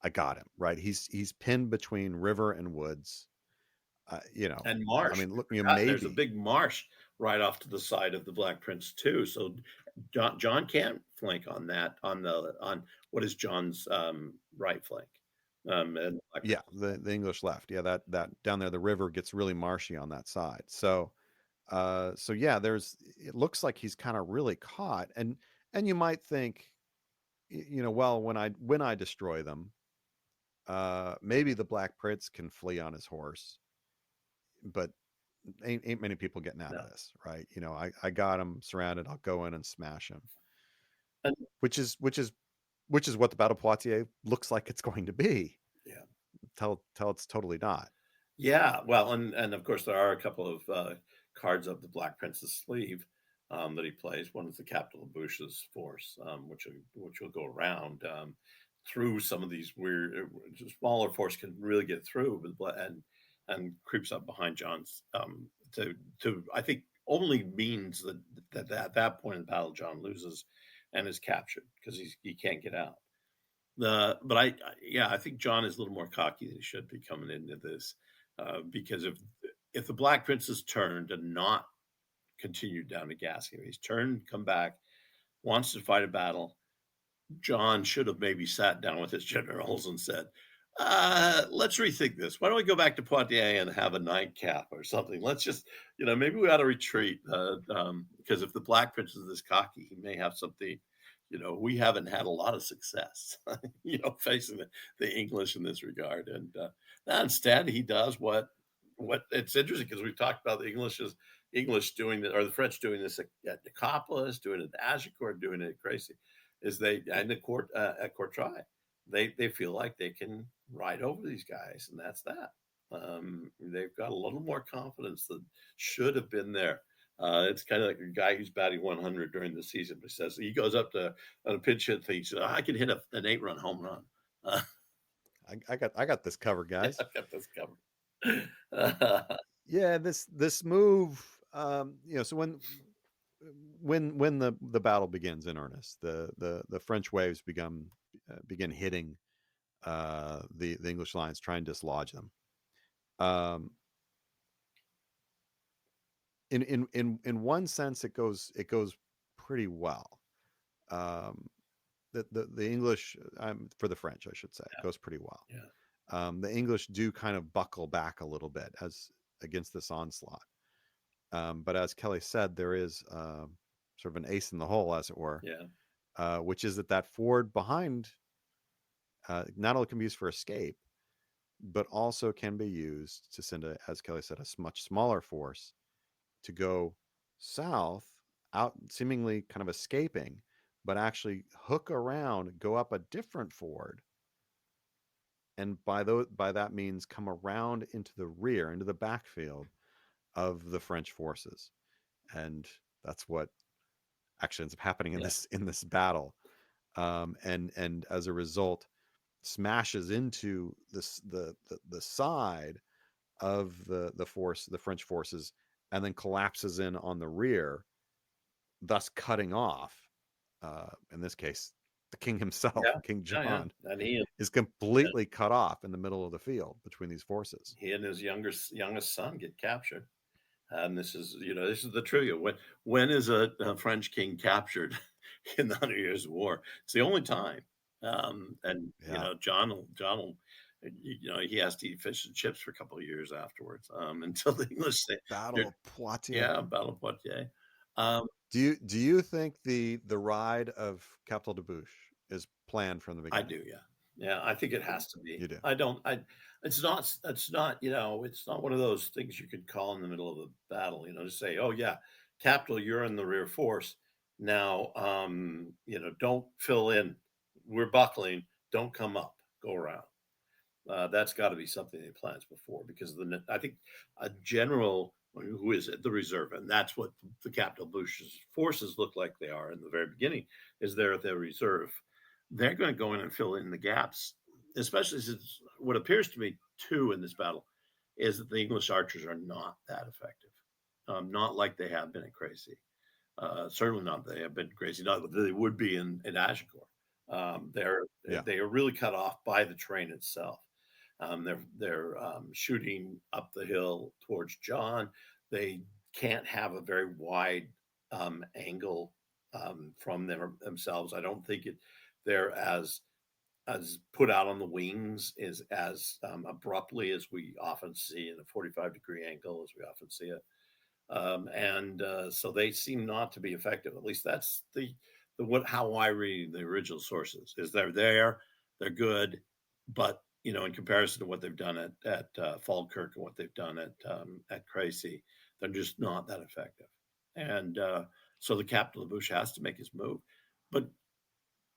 I got him right. He's pinned between river and woods. And I marsh. mean, We look, forgot there's a maybe big marsh right off to the side of the Black Prince too. So John can't flank on that on what is John's right flank. And Black yeah, Prince. the English left. Yeah, that down there, the river gets really marshy on that side. So yeah, it looks like he's kind of really caught, and you might think, well, when I destroy them, maybe the Black Prince can flee on his horse, but ain't many people getting out No. of this, right? I got him surrounded. I'll go in and smash him, And which is what the Battle of Poitiers looks like it's going to be. yeah. Tell it's totally not. Yeah, well, and of course there are a couple of cards of the Black Prince's sleeve that he plays. One is the Capital of Bush's force, which will go around through some of these weird smaller force can really get through, and creeps up behind John's to I think only means that at that point in the battle John loses and is captured because he can't get out. But yeah, I think John is a little more cocky than he should be coming into this, because if the Black Prince has turned and not continued down to Gascony, he's turned, come back, wants to fight a battle. John should have maybe sat down with his generals and said, let's rethink this. Why don't we go back to Poitiers and have a nightcap or something? Let's just, maybe we ought to retreat. Because if the Black Prince is this cocky, he may have something. We haven't had a lot of success, facing the English in this regard. And instead, he does what it's interesting because we've talked about the English doing it, or the French doing this at Nicopolis, doing it at Agincourt, doing it at Crecy. is they and the court at Courtrai, they feel like they can ride over these guys, and that's that. They've got a little more confidence than should have been there. It's kind of like a guy who's batting 100 during the season, but says he goes up to on a pinch hit, thinks I can hit an 8-run home run. Uh, I got this covered, yeah, guys. I've got this covered. Yeah, this move, so when the battle begins in earnest, the French waves begin hitting the English lines, trying to dislodge them. Um, in one sense, it goes pretty well. Um, the English, for the French, I should say, Yeah, goes pretty well. yeah, The English do kind of buckle back a little bit as against this onslaught. But as Kelly said, there is sort of an ace in the hole, as it were, yeah, which is that ford behind not only can be used for escape, but also can be used to send, as Kelly said, a much smaller force to go south, out seemingly kind of escaping, but actually hook around, go up a different ford, and by that means come around into the rear, into the backfield of the French forces. And that's what actually ends up happening in yeah, this battle. And as a result, smashes into the side of the French forces, and then collapses in on the rear, thus cutting off, in this case, the king himself, yeah, King yeah, yeah. John, And is completely cut off in the middle of the field between these forces. he and his youngest son get captured. And this is, this is the trivia. When is a French king captured in the Hundred Years' War? It's the only time. And Yeah. John will, he has to eat fish and chips for a couple of years afterwards, until the English say, Battle "You're- of Poitiers. yeah, Battle of Poitiers." Um, Do you think the ride of Capital de Bouche is planned from the I beginning? do, yeah. Yeah, I think it has to be. You do. I don't it's not, it's not one of those things you could call in the middle of a battle, to say, "Oh yeah, Capital, you're in the rear force. Now, don't fill in. We're buckling. Don't come up. Go around." That's got to be something they plans before because I think a general who is at the reserve, and that's what the Capital Bush's forces look like they are in the very beginning, is they're at their reserve. They're going to go in and fill in the gaps, especially since what appears to me too in this battle is that the English archers are not that effective, not like they have been at Crecy. Certainly not they have been crazy, not that they would be in Agincourt. They're Yeah. they are really cut off by the train itself. They're shooting up the hill towards John. They can't have a very wide angle from themselves. I don't think they're as put out on the wings is as abruptly as we often see in a 45-degree angle as we often see it. And so they seem not to be effective. At least that's the what how I read the original sources is they're there, they're good, but in comparison to what they've done at Falkirk and what they've done at Crecy, they're just not that effective. And so the captain of Bush has to make his move, but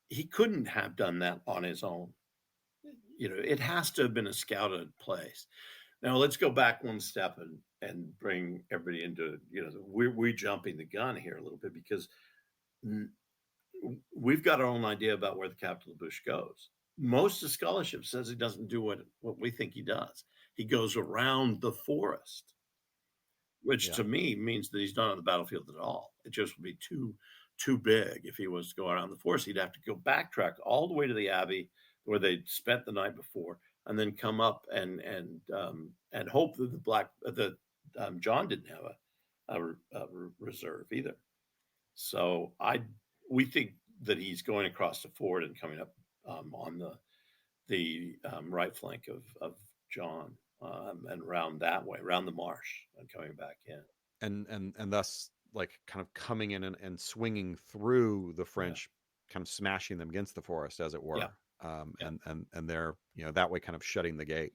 he couldn't have done that on his own. It has to have been a scouted place. Now let's go back one step and bring everybody into we're jumping the gun here a little bit because we've got our own idea about where the capital of Bush goes. Most of the scholarship says he doesn't do what we think he does. He goes around the forest, which Yeah. to me means that he's not on the battlefield at all. It just would be too big if he was to go around the forest. He'd have to go backtrack all the way to the abbey where they'd spent the night before, and then come up and hope that John didn't have a reserve either. So we think that he's going across the ford and coming up on the right flank of John, and around that way, around the marsh, and coming back in. And thus, like, kind of coming in and swinging through the Yeah, French, kind of smashing them against the forest, as it yeah, were. yeah, And they're, that way kind of shutting the gate.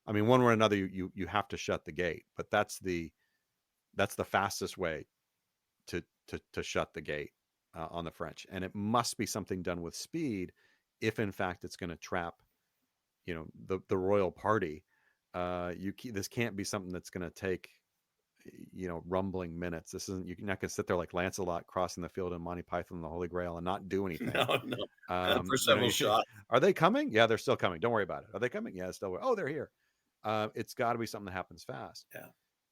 I mean, one way or another, you have to shut the gate, but that's the fastest way to shut the gate. on the French, and it must be something done with speed if in fact it's going to trap, the royal party. This can't be something that's going to take, rumbling minutes. This isn't, you're not going to sit there like Lancelot crossing the field in Monty Python and the Holy Grail and not do anything. No, no. For You know, several shots. are they coming? Yeah, they're still coming. Don't worry about it. Are they coming? Yeah, still. Oh, they're here. It's got to be something that happens fast. Yeah.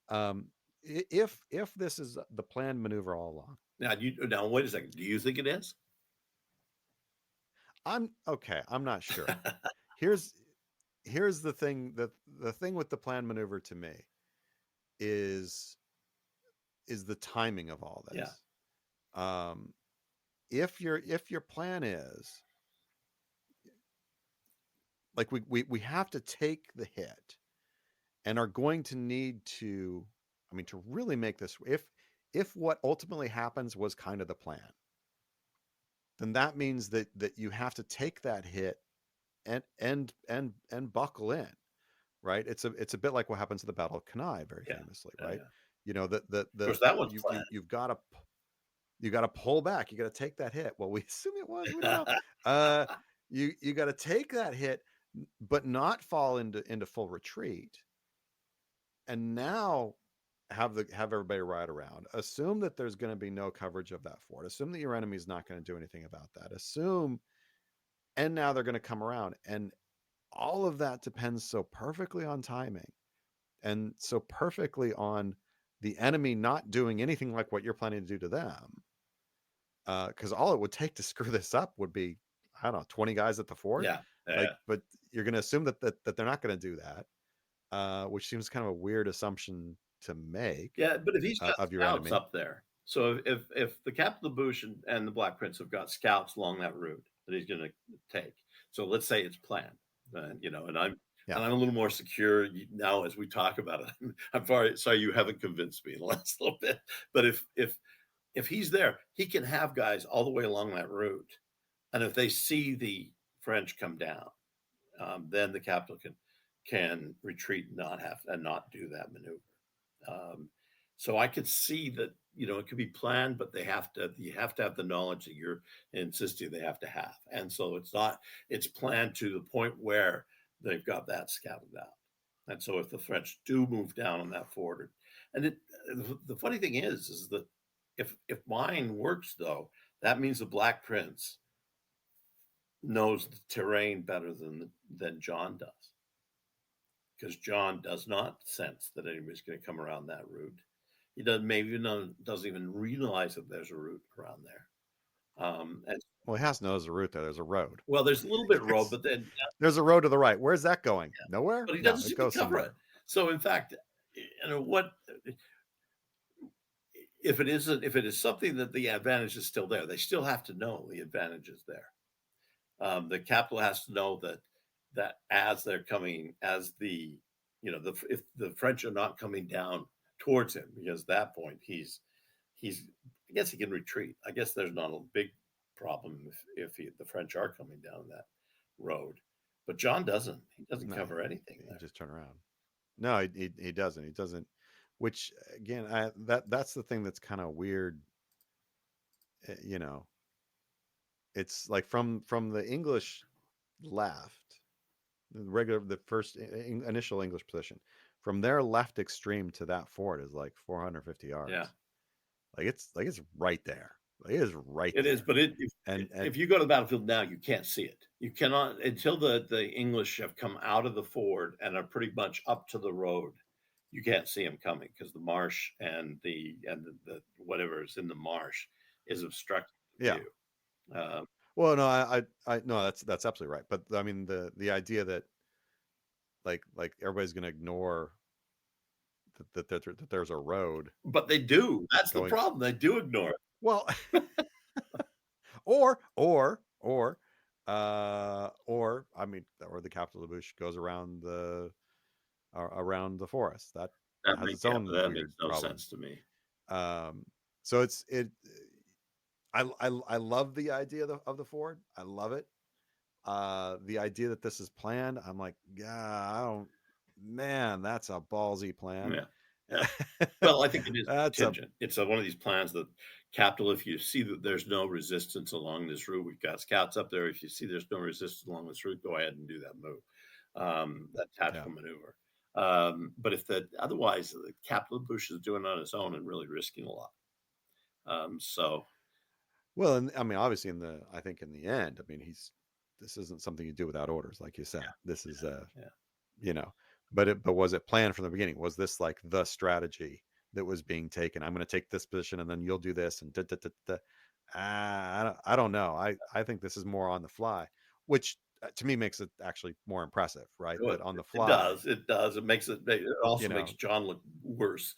Um, if this is the planned maneuver all along. Now wait a second. Do you think it is? I'm not sure. Here's the thing. The thing with the planned maneuver to me is the timing of all Yeah. this. If your plan is like we have to take the hit and are going to need to, to really make this, if what ultimately happens was kind of the plan, then that means that you have to take that hit and buckle in, right? It's a bit like what happens at the Battle of Cannae, very famously, right? Yeah. You know, that Of course, that one's planned. you've got to pull back. You got to take that hit. Well, we assume it was. We don't know. You got to take that hit, but not fall into full retreat. And now have everybody ride around. Assume that there's going to be no coverage of that fort. Assume that your enemy's not going to do anything about that. And now they're going to come around, and all of that depends so perfectly on timing, and so perfectly on the enemy not doing anything like what you're planning to do to them. Because all it would take to screw this up would be, I don't know, 20 guys at the fort. Yeah. But you're going to assume that they're not going to do that, which seems kind of a weird assumption to make. Yeah, but if he's got Of your scouts enemy. up there, so if the Captain of the Bush and the Black Prince have got scouts along that route that he's going to take, so let's say it's planned, and I'm a little more secure now as we talk about it. I'm sorry you haven't convinced me in the last little bit, but if he's there, he can have guys all the way along that route, and if they see the French come down, then the capital can retreat and not do that maneuver. So I could see that, it could be planned, but you have to have the knowledge that you're insisting they have to have. And so it's planned to the point where they've got that scouted out. And so if the French do move down on that fort, the funny thing is that if mine works though, that means the Black Prince knows the terrain better than John does. Because John does not sense that anybody's going to come around that route. He doesn't even realize that there's a route around there. Well, he has to know there's a route there. There's a road. Well, there's a little bit of road, but then there's a road to the right. Where's that going? Yeah. Nowhere. But he doesn't it goes cover somewhere. it. So, in fact, what if it is something that the advantage is still there? They still have to know the advantage is there. The capital has to know that as they're coming, if the French are not coming down towards him, because at that point he's I guess he can retreat. I guess there's not a big problem if the French are coming down that road, but John doesn't. He doesn't cover anything. He just turn around. No, he doesn't. He doesn't. Which again, that's the thing that's kind of weird. It's like from the English left, the first initial English position, from their left extreme to that fort is like 450 yards. Yeah, it's right there. It is right. It is, but if you go to the battlefield now, you can't see it. You cannot until the English have come out of the ford and are pretty much up to the road. You can't see them coming because the marsh and the whatever is in the marsh is obstructing the view. Well, no, I no, that's absolutely right. But I mean, the idea that like everybody's going to ignore that there's a road, but they do. That's the problem. They do ignore it. Well, I mean, or the Capital of Bush goes around the forest. That has its own weird makes no problem. Sense to me. So I love the idea of the ford. I love it. The idea that this is planned, I'm like, yeah, man, that's a ballsy plan. Yeah. Well, I think it is contingent. It's one of these plans that Capital, if you see that there's no resistance along this route, we've got scouts up there. If you see there's no resistance along this route, go ahead and do that move, that Yeah. tactical maneuver. But if the otherwise, the Capital Bush is doing it on his own and really risking a lot. So Well, and I mean, obviously, I think in the end, I mean, this isn't something you do without orders, like you said. This is yeah, you know, but was it planned from the beginning? Was this like the strategy that was being taken? I'm going to take this position, and then you'll do this, and I don't know. I think this is more on the fly, which to me makes it actually more impressive, right? well, That on the it fly, does. It does. It you also makes know, John look worse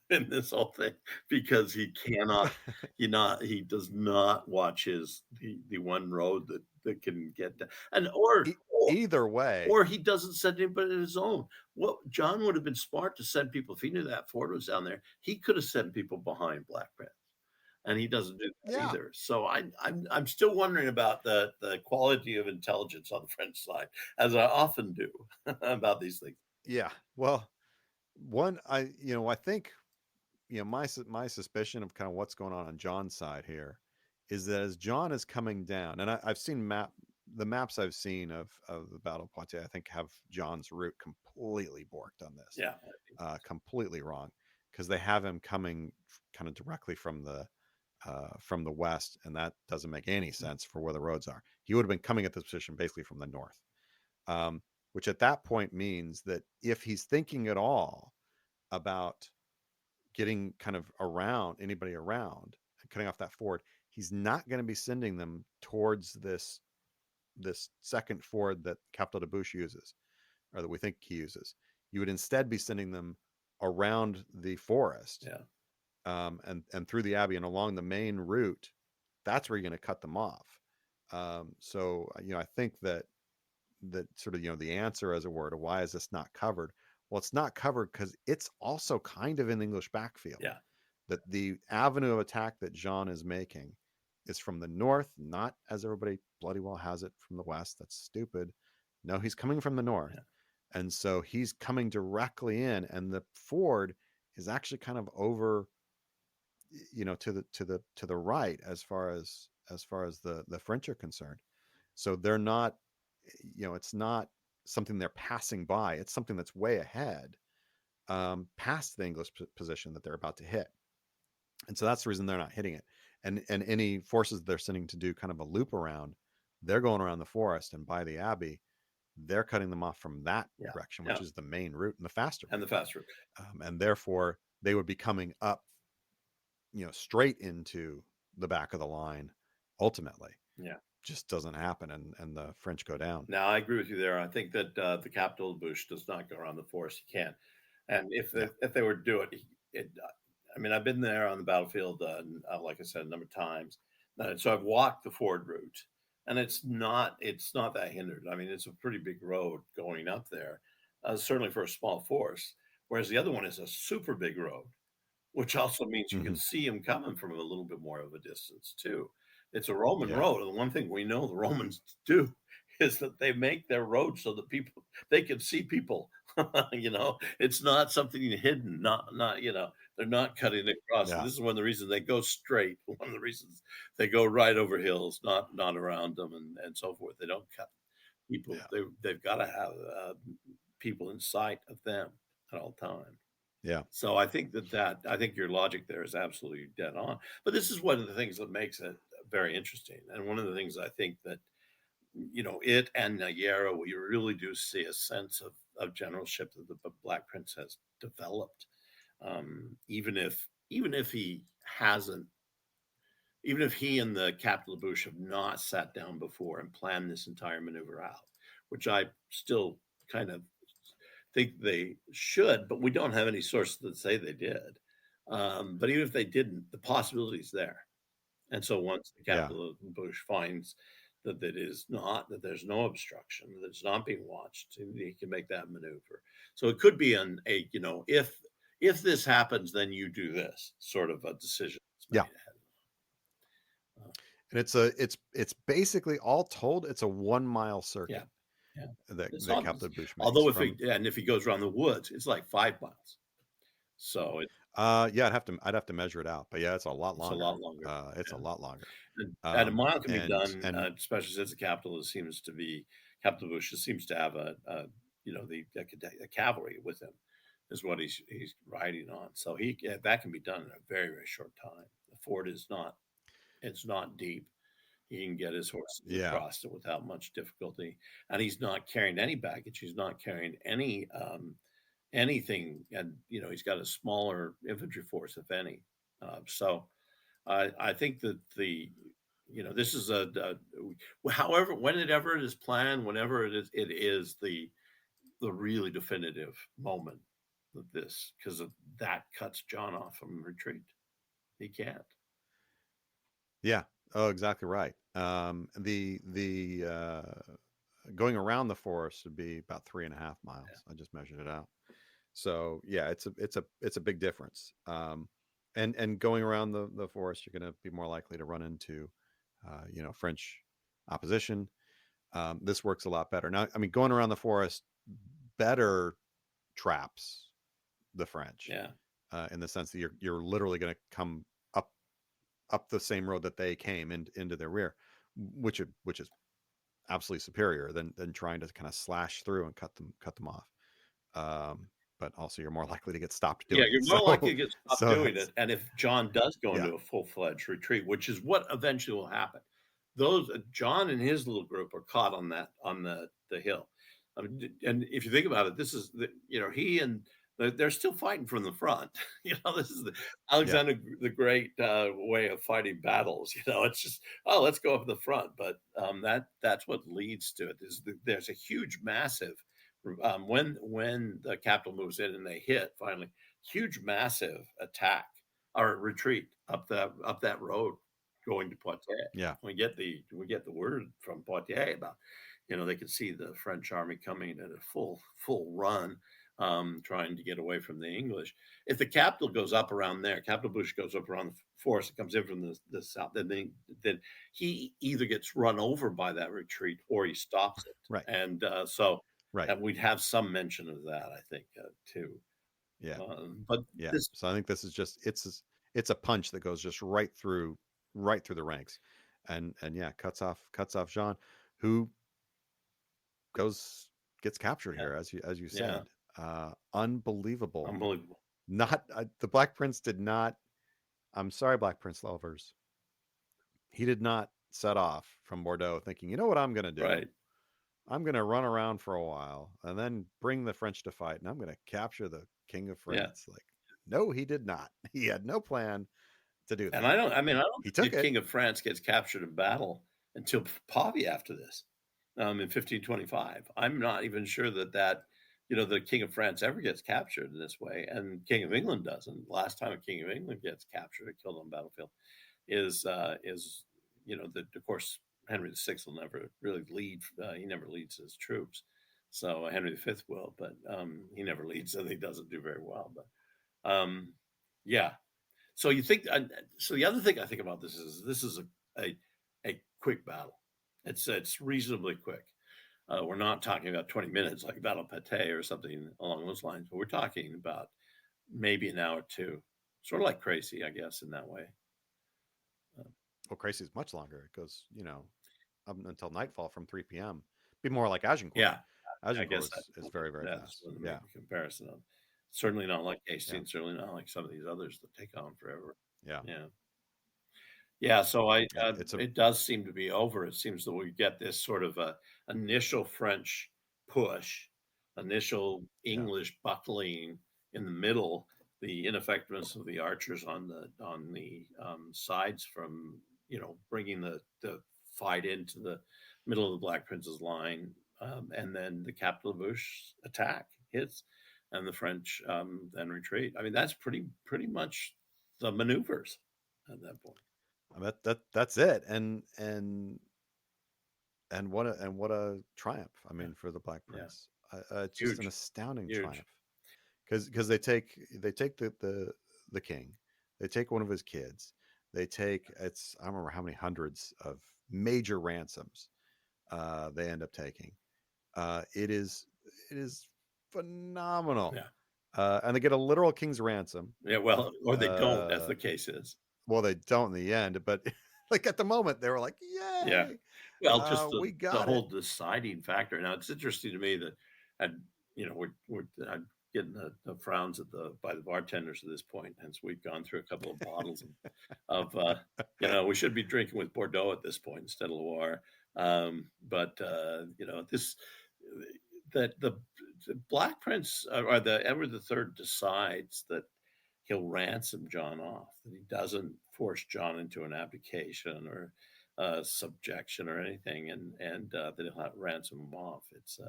in this whole thing because he cannot, he does not watch the one road that can get down, and either way, or he doesn't send anybody of his own. Well, John would have been smart to send people if he knew that fort was down there. He could have sent people behind Black Prince, and he doesn't do that yeah, either. So I'm still wondering about the quality of intelligence on the French side, as I often do about these things. yeah. Well, one, I think my suspicion of kind of what's going on John's side here is that as John is coming down, and I've seen the maps I've seen of the Battle of Poitiers, I think have John's route completely borked on this, Yeah, completely wrong, because they have him coming kind of directly from the west, and that doesn't make any sense for where the roads are. He would have been coming at this position basically from the north, which at that point means that if he's thinking at all about getting kind of around anybody around and cutting off that ford, he's not going to be sending them towards this second ford that Capital de Buche uses, or that we think he uses. You would instead be sending them around the forest, yeah, and through the abbey and along the main route. That's where you're going to cut them off. So I think that sort of the answer, as it were, to why is this not covered. Well, it's not covered because it's also kind of in the English backfield. yeah, That the avenue of attack that Jean is making is from the north, not as everybody bloody well has it from the west. That's stupid. No, he's coming from the north. yeah, And so he's coming directly in, and the ford is actually kind of over, to the right, as far as the French are concerned. So they're not, it's not something they're passing by. It's something that's way ahead, past the English position that they're about to hit. And so that's the reason they're not hitting it. And any forces they're sending to do kind of a loop around, they're going around the forest and by the abbey. They're cutting them off from that yeah, direction, which yeah, is the main route and the faster and the route. fast route. And therefore, they would be coming up, straight into the back of the line. Ultimately, Yeah. just doesn't happen, and the French go down. Now, I agree with you there. I think that the Capital Bush does not go around the forest. He can't. And Yeah. if they were to do it, I mean, I've been there on the battlefield, like I said, a number of times. So I've walked the Ford route, and it's not that hindered. I mean, it's a pretty big road going up there, certainly for a small force. Whereas the other one is a super big road, which also means you can Hmm. see him coming from a little bit more of a distance too. It's a Roman Yeah. road, and the one thing we know the Romans do is that they make their road so that they can see people. It's not something hidden. Not they're not cutting across. And Yeah. this is one of the reasons they go straight. One of the reasons they go right over hills, not around them, and so forth. They don't cut people. Yeah. They've got to have people in sight of them at all times. Yeah. So I think your logic there is absolutely dead on. But this is one of the things that makes it very interesting, and one of the things I think that it and Nayara, we really do see a sense of generalship that the Black Prince has developed, even if he hasn't, even if he and the Capital of Bush have not sat down before and planned this entire maneuver out, which I still kind of think they should, but we don't have any sources that say they did. But even if they didn't, the possibility is there. And so once the Yeah. capital of Bush finds that there's no obstruction, that it's not being watched, he can make that maneuver. So it could be if this happens, then you do this sort of a decision that's made Yeah. ahead. Uh, And it's basically, all told, it's a 1 mile yeah, circuit yeah. that It's that not, Captain Bush makes although from. if he goes around the woods, it's like 5 miles. So it. Yeah, I'd have to measure it out, but yeah, it's a lot It's a longer. lot longer. It's a Yeah. lot longer. And a mile can be And done, especially since the capital seems to be Capital Bush seems to have a cavalry with him, is what he's riding on. So that can be done in a very very short time. The ford is not it's not deep. He can get his horses yeah, across it without much difficulty, and he's not carrying any baggage. He's not carrying anything, and he's got a smaller infantry force, if any. So I think that this is however, whenever it is planned, whenever it is the really definitive moment of this, because that cuts John off from retreat. He can't. yeah. Oh, exactly right. The going around the forest would be about 3.5 miles. I just measured it out. So yeah, it's a big difference. And going around the forest, you're going to be more likely to run into, French opposition. This works a lot better. Now, I mean, going around the forest better traps the French, Yeah, in the sense that you're literally going to come up up the same road that they came into their rear, which is absolutely superior than trying to kind of slash through and cut them off. Um, but also you're more likely to get stopped yeah, doing it. you're more likely So to get stopped so doing that's it, and if John does go yeah, into a full-fledged retreat, which is what eventually will happen, those John and his little group are caught on the hill. I mean, and if you think about it, this is he and they're still fighting from the front. This is the yeah, Alexander the Great way of fighting battles. It's just, oh, let's go up in the front, but that's what leads to it. There's a huge, massive when the capital moves in and they hit finally, huge, massive attack or retreat up that road going to Poitiers. yeah, We get the word from Poitiers about, they could see the French army coming at a full run, trying to get away from the English. If the capital goes up around there, Capital Bush goes up around the forest, it comes in from the south, then he either gets run over by that retreat or he stops it. right, And so right, and we'd have some mention of that, I think, too. yeah, But yeah. this, So I think this is just it's a punch that goes just right through the ranks, and yeah, cuts off Jean, who gets captured yeah, here, as you yeah, said. Unbelievable. unbelievable, Not the Black Prince did not. I'm sorry, Black Prince lovers. He did not set off from Bordeaux thinking, you know what I'm going to do? right? I'm going to run around for a while and then bring the French to fight, and I'm going to capture the King of Yeah, France. Like, no, he did not. He had no plan to do and that. I don't He think took the it. King of France gets captured in battle until Pavia after this, in 1525. I'm not even sure that the King of France ever gets captured in this way, and King of England doesn't. Last time a King of England gets captured or killed on the battlefield is that, of course, Henry VI will never really lead. He never leads his troops, so Henry V will, but he never leads, and he doesn't do very well. But yeah, so you think? So the other thing I think about this is a quick battle. It's reasonably quick. We're not talking about 20 minutes like Battle of Pate or something along those lines, but we're talking about maybe an hour or two, sort of like Crazy, I guess, in that way. Uh, Well, Crazy is much longer. It goes, up until nightfall from 3 p.m. Be more like Agincourt. yeah, I Agincourt guess is very, very that's fast. what to Yeah. make a comparison of. Certainly not like Yeah. Hastings, certainly not like some of these others that take on forever. Yeah. Yeah. Yeah, so Yeah. It's a, it does seem to be over. It seems that we get this sort of a initial French push, initial yeah. English buckling in the middle, the ineffectiveness of the archers on the sides from bringing the fight into the middle of the Black Prince's line, and then the Capital Bush attack hits, and the French then retreat. I mean, that's pretty much the maneuvers at that point. that's it. And what a triumph. I Yeah, mean, for the Black yeah, Prince, it's just an huge, astounding huge. triumph. Because they take the king, they take one of his kids, they take it's I don't remember how many hundreds of major ransoms they end up taking. It is phenomenal. Yeah, and they get a literal king's ransom. Yeah, well, or they don't, as Uh, the case is. well, they don't in the end, but like at the moment, they were like, Yeah. "Yay, Well, just we the got it." whole deciding factor. Now, it's interesting to me that, and I'm getting the frowns at the by the bartenders at this point, hence we've gone through a couple of bottles of, we should be drinking with Bordeaux at this point instead of Loire. But this that the Black Prince or the Edward III decides that he'll ransom John off, that he doesn't force John into an abdication or subjection or anything, and that he'll have ransom him off. It's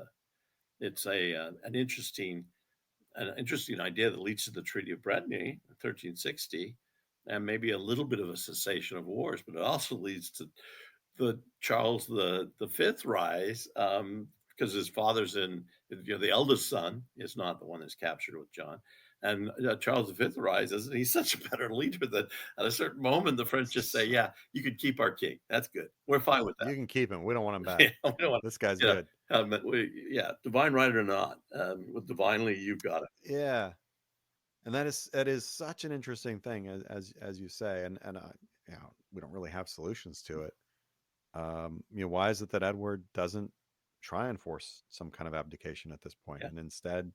an interesting idea that leads to the Treaty of Brittany, 1360, and maybe a little bit of a cessation of wars, but it also leads to the Charles the Fifth rise, because his father's the eldest son is not the one that's captured with John, and Charles V rises, and he's such a better leader that at a certain moment the French just say, "Yeah, you could keep our king. That's good. We're fine with that. You can keep him. We don't want him back. Yeah, we don't want, This guy's you know, good. yeah, divine right or not, with divinely you got it. Yeah, and that is such an interesting thing, as you say, and we don't really have solutions to it. Why is it that Edward doesn't try and force some kind of abdication at this point, Yeah. and instead,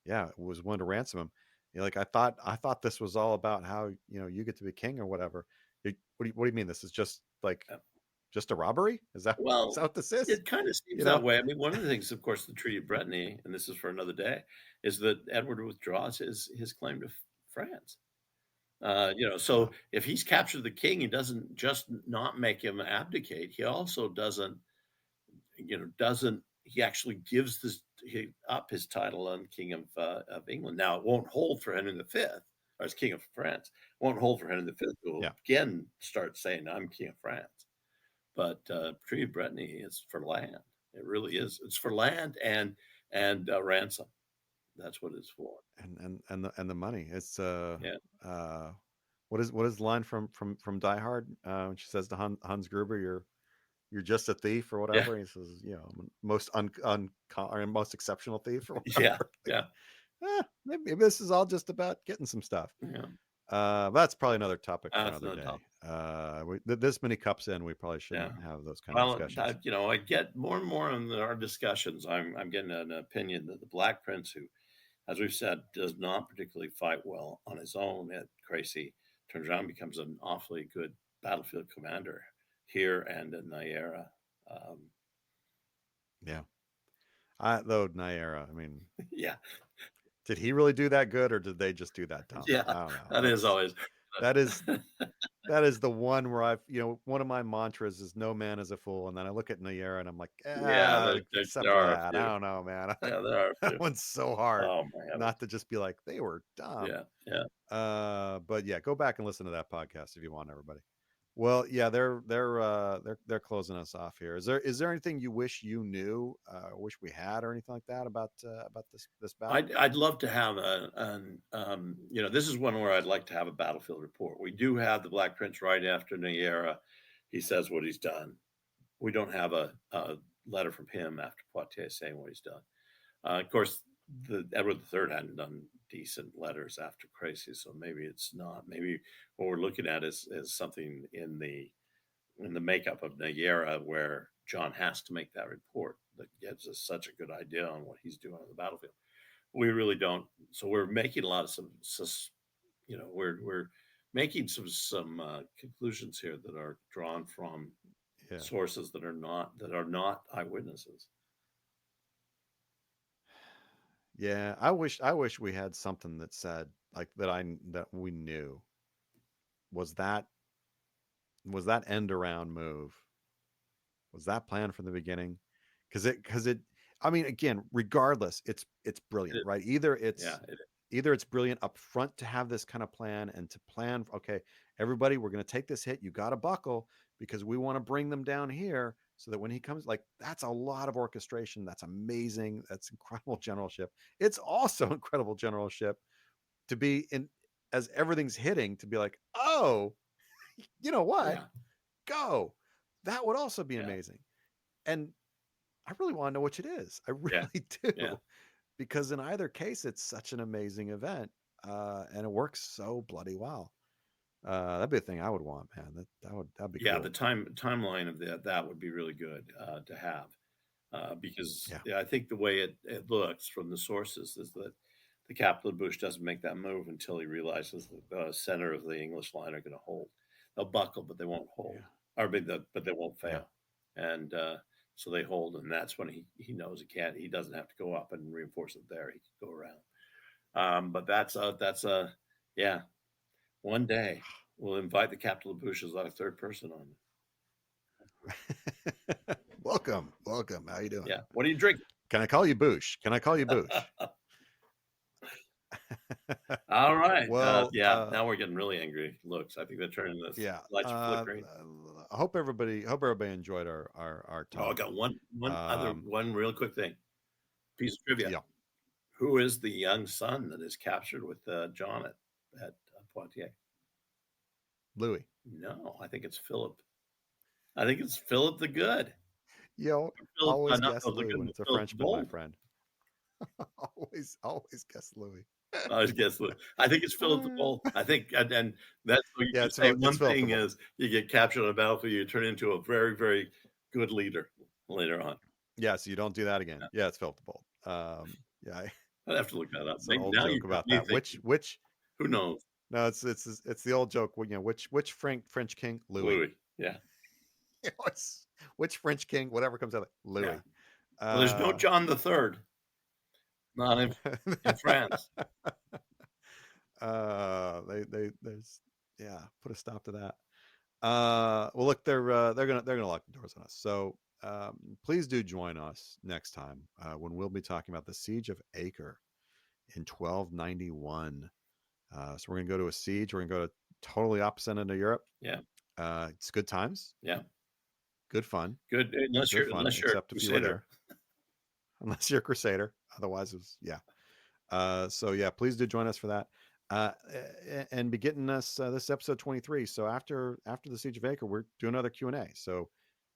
yeah, was willing to ransom him? Like I thought this was all about how you get to be king or whatever. What do you mean? This is just like Yeah. just a robbery? Is Well, that what this is? it kind of You seems know? that way. I mean, one of the things, of course, the Treaty of Brittany, and this is for another day, is that Edward withdraws his claim to France. Yeah, So if he's captured the king, he doesn't just not make him abdicate. He also doesn't he actually gives up his title on King of England. Now it won't hold for Henry V or as King of France. It won't hold for Henry V, who will yeah. again start saying, "I'm King of France." But Treaty of Brittany is for land. It really is. It's for land and ransom. That's what it's for. And the money. It's Yeah, uh what is the line from Die Hard? She says to Hans Gruber, "You're just a thief," or yeah, whatever. He says, "I'm most or most exceptional thief," or yeah, whatever. Like, yeah, maybe this is all just about getting some stuff. yeah. That's probably another topic for That's another another day. topic. This many cups in, we probably Yeah. shouldn't have those kind of Well, discussions. I get more and more in our discussions. I'm getting an opinion that the Black Prince, who, as we've said, does not particularly fight well on his own at Crecy, turns around and becomes an awfully good battlefield commander here and in Nyera. Um, Yeah. Though Nyera, I mean, yeah, did he really do that good, or did they just do that dumb? yeah, I don't know. that is always. That is that is the one where one of my mantras is "No man is a fool," and then I look at Nayera and I'm like, Yeah, except there for are a that, I few. don't know, man. Yeah, there are a That few. one's so hard Oh my heavens. not to just be like they were dumb. Yeah, yeah. But yeah, go back and listen to that podcast if you want, everybody. Well, yeah, they're closing us off here. Is there anything you wish you knew, wish we had, or anything like that about this battle? I'd love to have this is one where I'd like to have a battlefield report. We do have the Black Prince right after Nyera. He says what he's done. We don't have a letter from him after Poitiers saying what he's done. Of course, the Edward III hadn't done decent letters after Crecy, so maybe it's not. Maybe what we're looking at is something in the makeup of Nyera where John has to make that report that gives us such a good idea on what he's doing on the battlefield. We really don't. So we're making a lot of we're making some conclusions here that are drawn from Yeah, sources that are not eyewitnesses. yeah. I wish we had something that said like that we knew was that end around move, was that planned from the beginning? Because it I mean, again, regardless, it's It brilliant, is, right? yeah, Either it's brilliant up front to have this kind of plan and to plan, okay, everybody, we're going to take this hit, you got to buckle because we want to bring them down here so that when he comes, like, that's a lot of orchestration. That's amazing. That's incredible generalship. It's also incredible generalship to be in as everything's hitting, to be like, oh, you know what, yeah, go. That would also be yeah, amazing. And I really want to know which it is. I yeah, really yeah, do, because in either case, it's such an amazing event, and it works so bloody well. That'd be a thing I would want, man. That'd be Yeah, the cool. timeline of that would be really good to have. Because Yeah, yeah, I think the way it looks from the sources is that the capital of Bush doesn't make that move until he realizes that the center of the English line are going to hold. They'll buckle, but they won't hold, yeah, but they won't yeah. fail. And so they hold, and that's when he knows he can't. He doesn't have to go up and reinforce it there. He can go around. But that's a yeah. One day we'll invite the capital of Bush as our third person on. Welcome, welcome. How you doing? Yeah. What are you drinking? Can I call you Boosh? Can I call you Boosh? All right. Well, Yeah. Now we're getting really angry looks. I think they're turning this yeah. lights are flickering. I hope everybody enjoyed our Oh, I talk. got Um, one real quick thing. Piece of trivia. yeah, Who is the young son that is captured with John at Poitiers? Louis. No, I think it's Philip. I think it's Philip the Good. Yo, Philip, always not guess Philip the Louis Good, when but it's a Philip the Frenchman, my Bold. friend. Always guess Louis. I always guess Louis. I think it's Philip the Bold. I think, and that's what you Yeah, can say. it's One Philip the thing Bold. is you get captured on a battlefield, you turn into a very, very good leader later on. Yeah, so you don't do that again. Yeah. Yeah, it's Philip the Bold. Yeah, I'd have to look that up. it's an Maybe old now you joke got about me that. thinking. Which Who knows? no, it's the old joke. Which French king? Louis. Louis. Yeah. Which French king? Whatever comes out of it, Yeah. Louis. Well, there's no Uh, John the Third. Not in France. they there's yeah, put a stop to that. Well, look, they're gonna lock the doors on us. So please do join us next time when we'll be talking about the siege of Acre in 1291. So we're gonna go to a siege. We're gonna go to totally opposite end of Europe. Yeah. It's good times, Yeah. good fun, Good. good fun. Unless you're a Except if you were crusader. there, unless you're a crusader. Otherwise, it was yeah. So yeah, please do join us for that. And be getting us this episode 23. So after the siege of Acre, we're doing another Q&A. So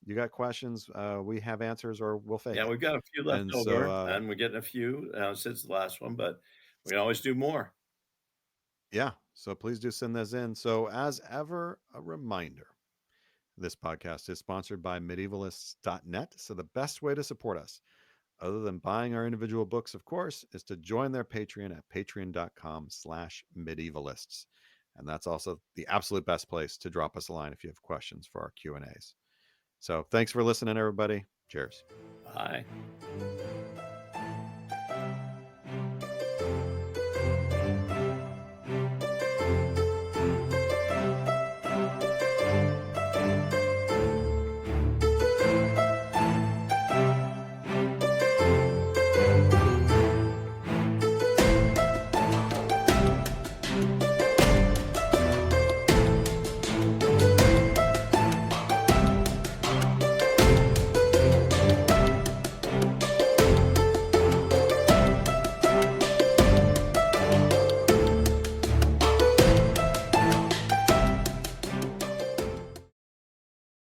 you got questions, we have answers, or we'll fake Yeah, it. we've got a few left And over, so and we're getting a few since the last one, but we can always do more. yeah, so please do send those in. So as ever, a reminder, this podcast is sponsored by medievalists.net. So the best way to support us, other than buying our individual books, of course, is to join their Patreon at patreon.com/medievalists. And that's also the absolute best place to drop us a line if you have questions for our Q&As. So thanks for listening, everybody. Cheers. Bye.